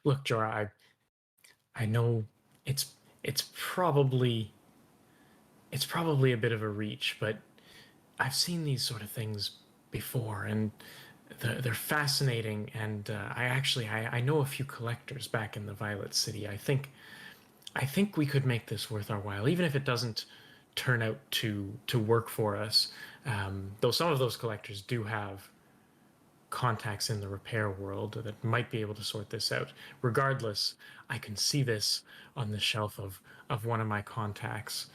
Look, Jorah, I know it's probably a bit of a reach, but I've seen these sort of things before, and they're fascinating. And I know a few collectors back in the Violet City. I think we could make this worth our while, even if it doesn't turn out to work for us. Though some of those collectors do have contacts in the repair world that might be able to sort this out. Regardless, I can see this on the shelf of one of my contacts,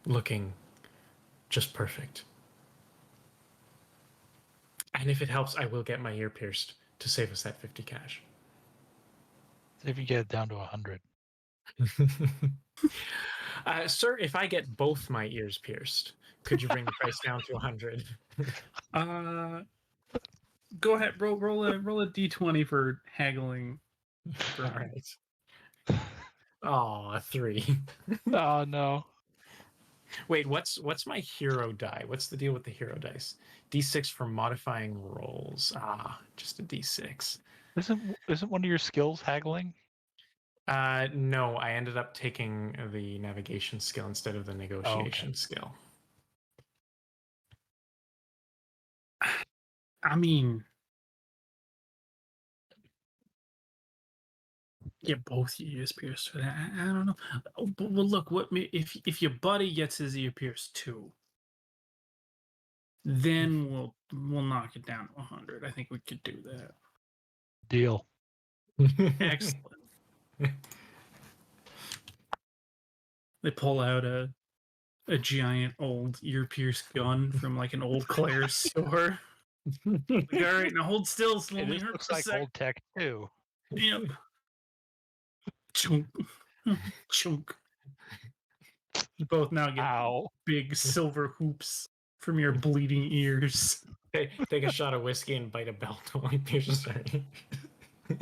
looking just perfect. And if it helps, I will get my ear pierced to save us that 50 cash. See if you get it down to 100. Sir, if I get both my ears pierced, Could you bring the price down to 100? Go ahead, roll a d20 for haggling. All right. Oh, a 3. Oh no. Wait, what's my hero die? What's the deal with the hero dice? D6 for modifying rolls. Ah, just a D6. Isn't one of your skills haggling? No, I ended up taking the navigation skill instead of the negotiation skill. I mean, yeah, both your ears pierced for that. I don't know. But well, look, if your buddy gets his ear pierced too, then we'll knock it down to 100. I think we could do that. Deal. Excellent. They pull out a giant old ear pierced gun from like an old Claire's store. Like, all right, now hold still. Hey, Let me this hurt looks for a like sec. old tech too. Yep. Chunk. Chunk. You both now get Ow. big silver hoops from your bleeding ears. Take a shot of whiskey and bite a belt while he pierces her ear.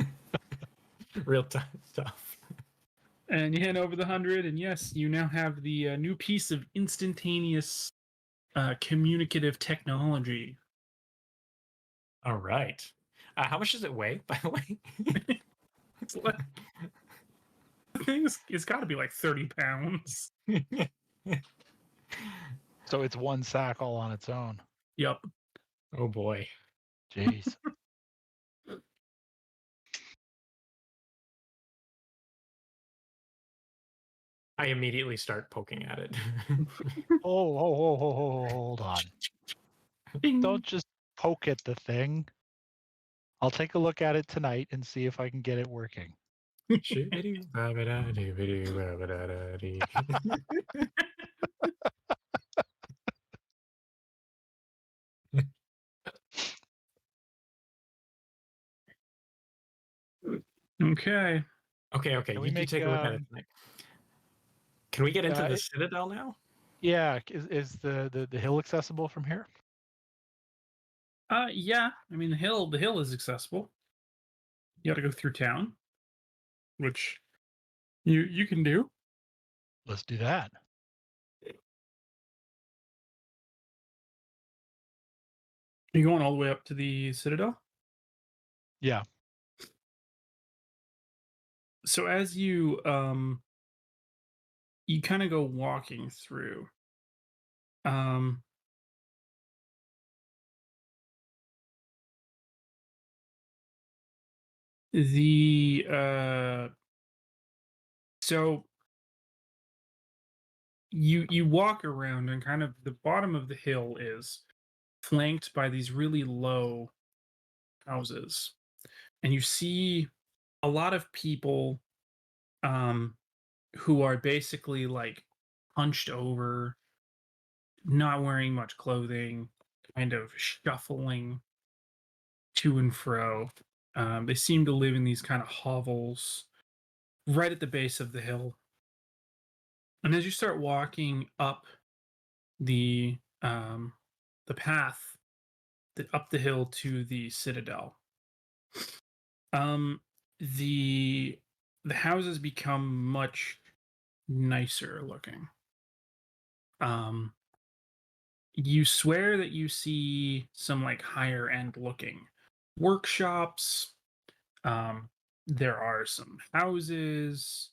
Real time stuff. And you hand over the 100, and yes, you now have the new piece of instantaneous communicative technology. All right. How much does it weigh, by the way? It's like, it's got to be like 30 pounds. So it's one sack all on its own. Yep. Oh boy. Jeez. I immediately start poking at it. Hold on. Ding. Don't just poke at the thing. I'll take a look at it tonight and see if I can get it working. Okay. Okay. Can we You make, take a look at it tonight. Can we get into the Citadel now? Yeah. Is the hill accessible from here? Yeah. I mean, the hill is accessible. You got to go through town, which you can do. Let's do that. Are you going all the way up to the Citadel? Yeah. So as you you kind of go walking through, um the so you walk around, and kind of the bottom of the hill is flanked by these really low houses, and you see a lot of people um who are basically like hunched over, not wearing much clothing, kind of shuffling to and fro. They seem to live in these kind of hovels right at the base of the hill. And as you start walking up the um, the path up the hill to the Citadel, um, the houses become much nicer looking. You swear that you see some like higher end looking workshops. Um, there are some houses.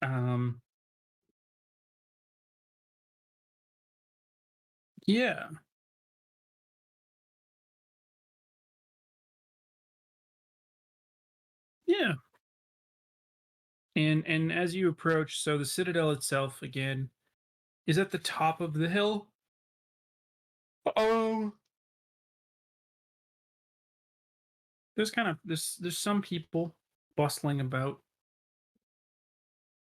Um, yeah. Yeah. And as you approach, so the Citadel itself again is at the top of the hill. Oh, there's some people bustling about,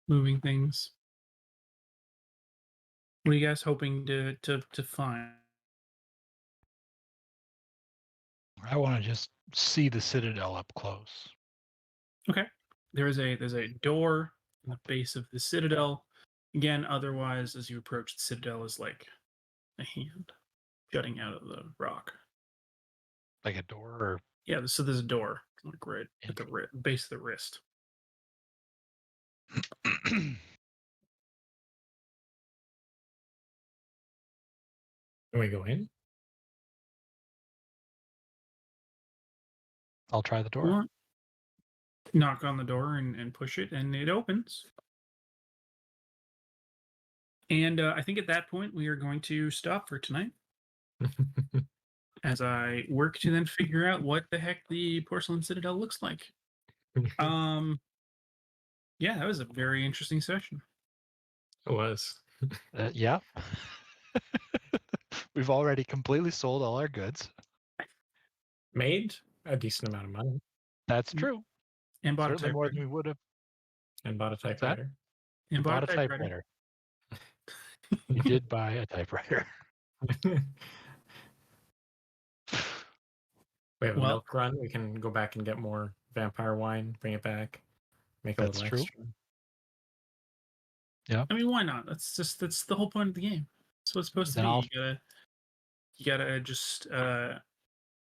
moving things. What are you guys hoping to find? I want to just see the Citadel up close. Okay. There's a door in the base of the Citadel. Again, otherwise, as you approach the Citadel, is like a hand jutting out of the rock. Like a door or Yeah, so there's a door, like right at the base of the wrist. Can we go in? I'll try the door. Or knock on the door and push it, and it opens. And I think at that point we are going to stop for tonight, as I work to then figure out what the heck the Porcelain Citadel looks like. Yeah, that was a very interesting session. It was. Yeah. We've already completely sold all our goods. Made a decent amount of money. That's true. And bought Certainly a more than typewriter. we would have. And bought a typewriter. And Bought a typewriter. You did buy a typewriter. We have a milk run. We can go back and get more vampire wine, bring it back, make a little true. extra. Yeah. I mean, why not? That's the whole point of the game. That's what it's supposed to be. You gotta just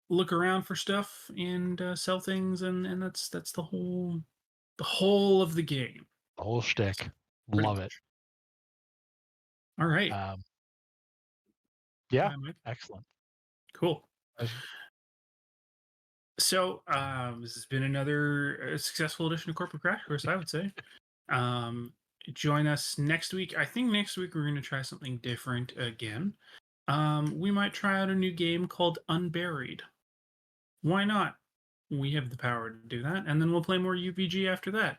look around for stuff and sell things, and that's the whole of the game. The whole shtick. Love it. All right. Yeah. Excellent. Cool. So this has been another successful edition of Corporate Crash Course, I would say. Join us next week. I think next week we're going to try something different again. We might try out a new game called Unburied. Why not? We have the power to do that, and then we'll play more UPG after that.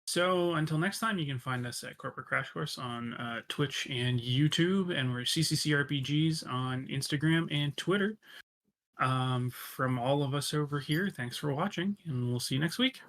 So until next time, you can find us at Corporate Crash Course on Twitch and YouTube, and we're CCCRPGs on Instagram and Twitter. From all of us over here, thanks for watching, and we'll see you next week.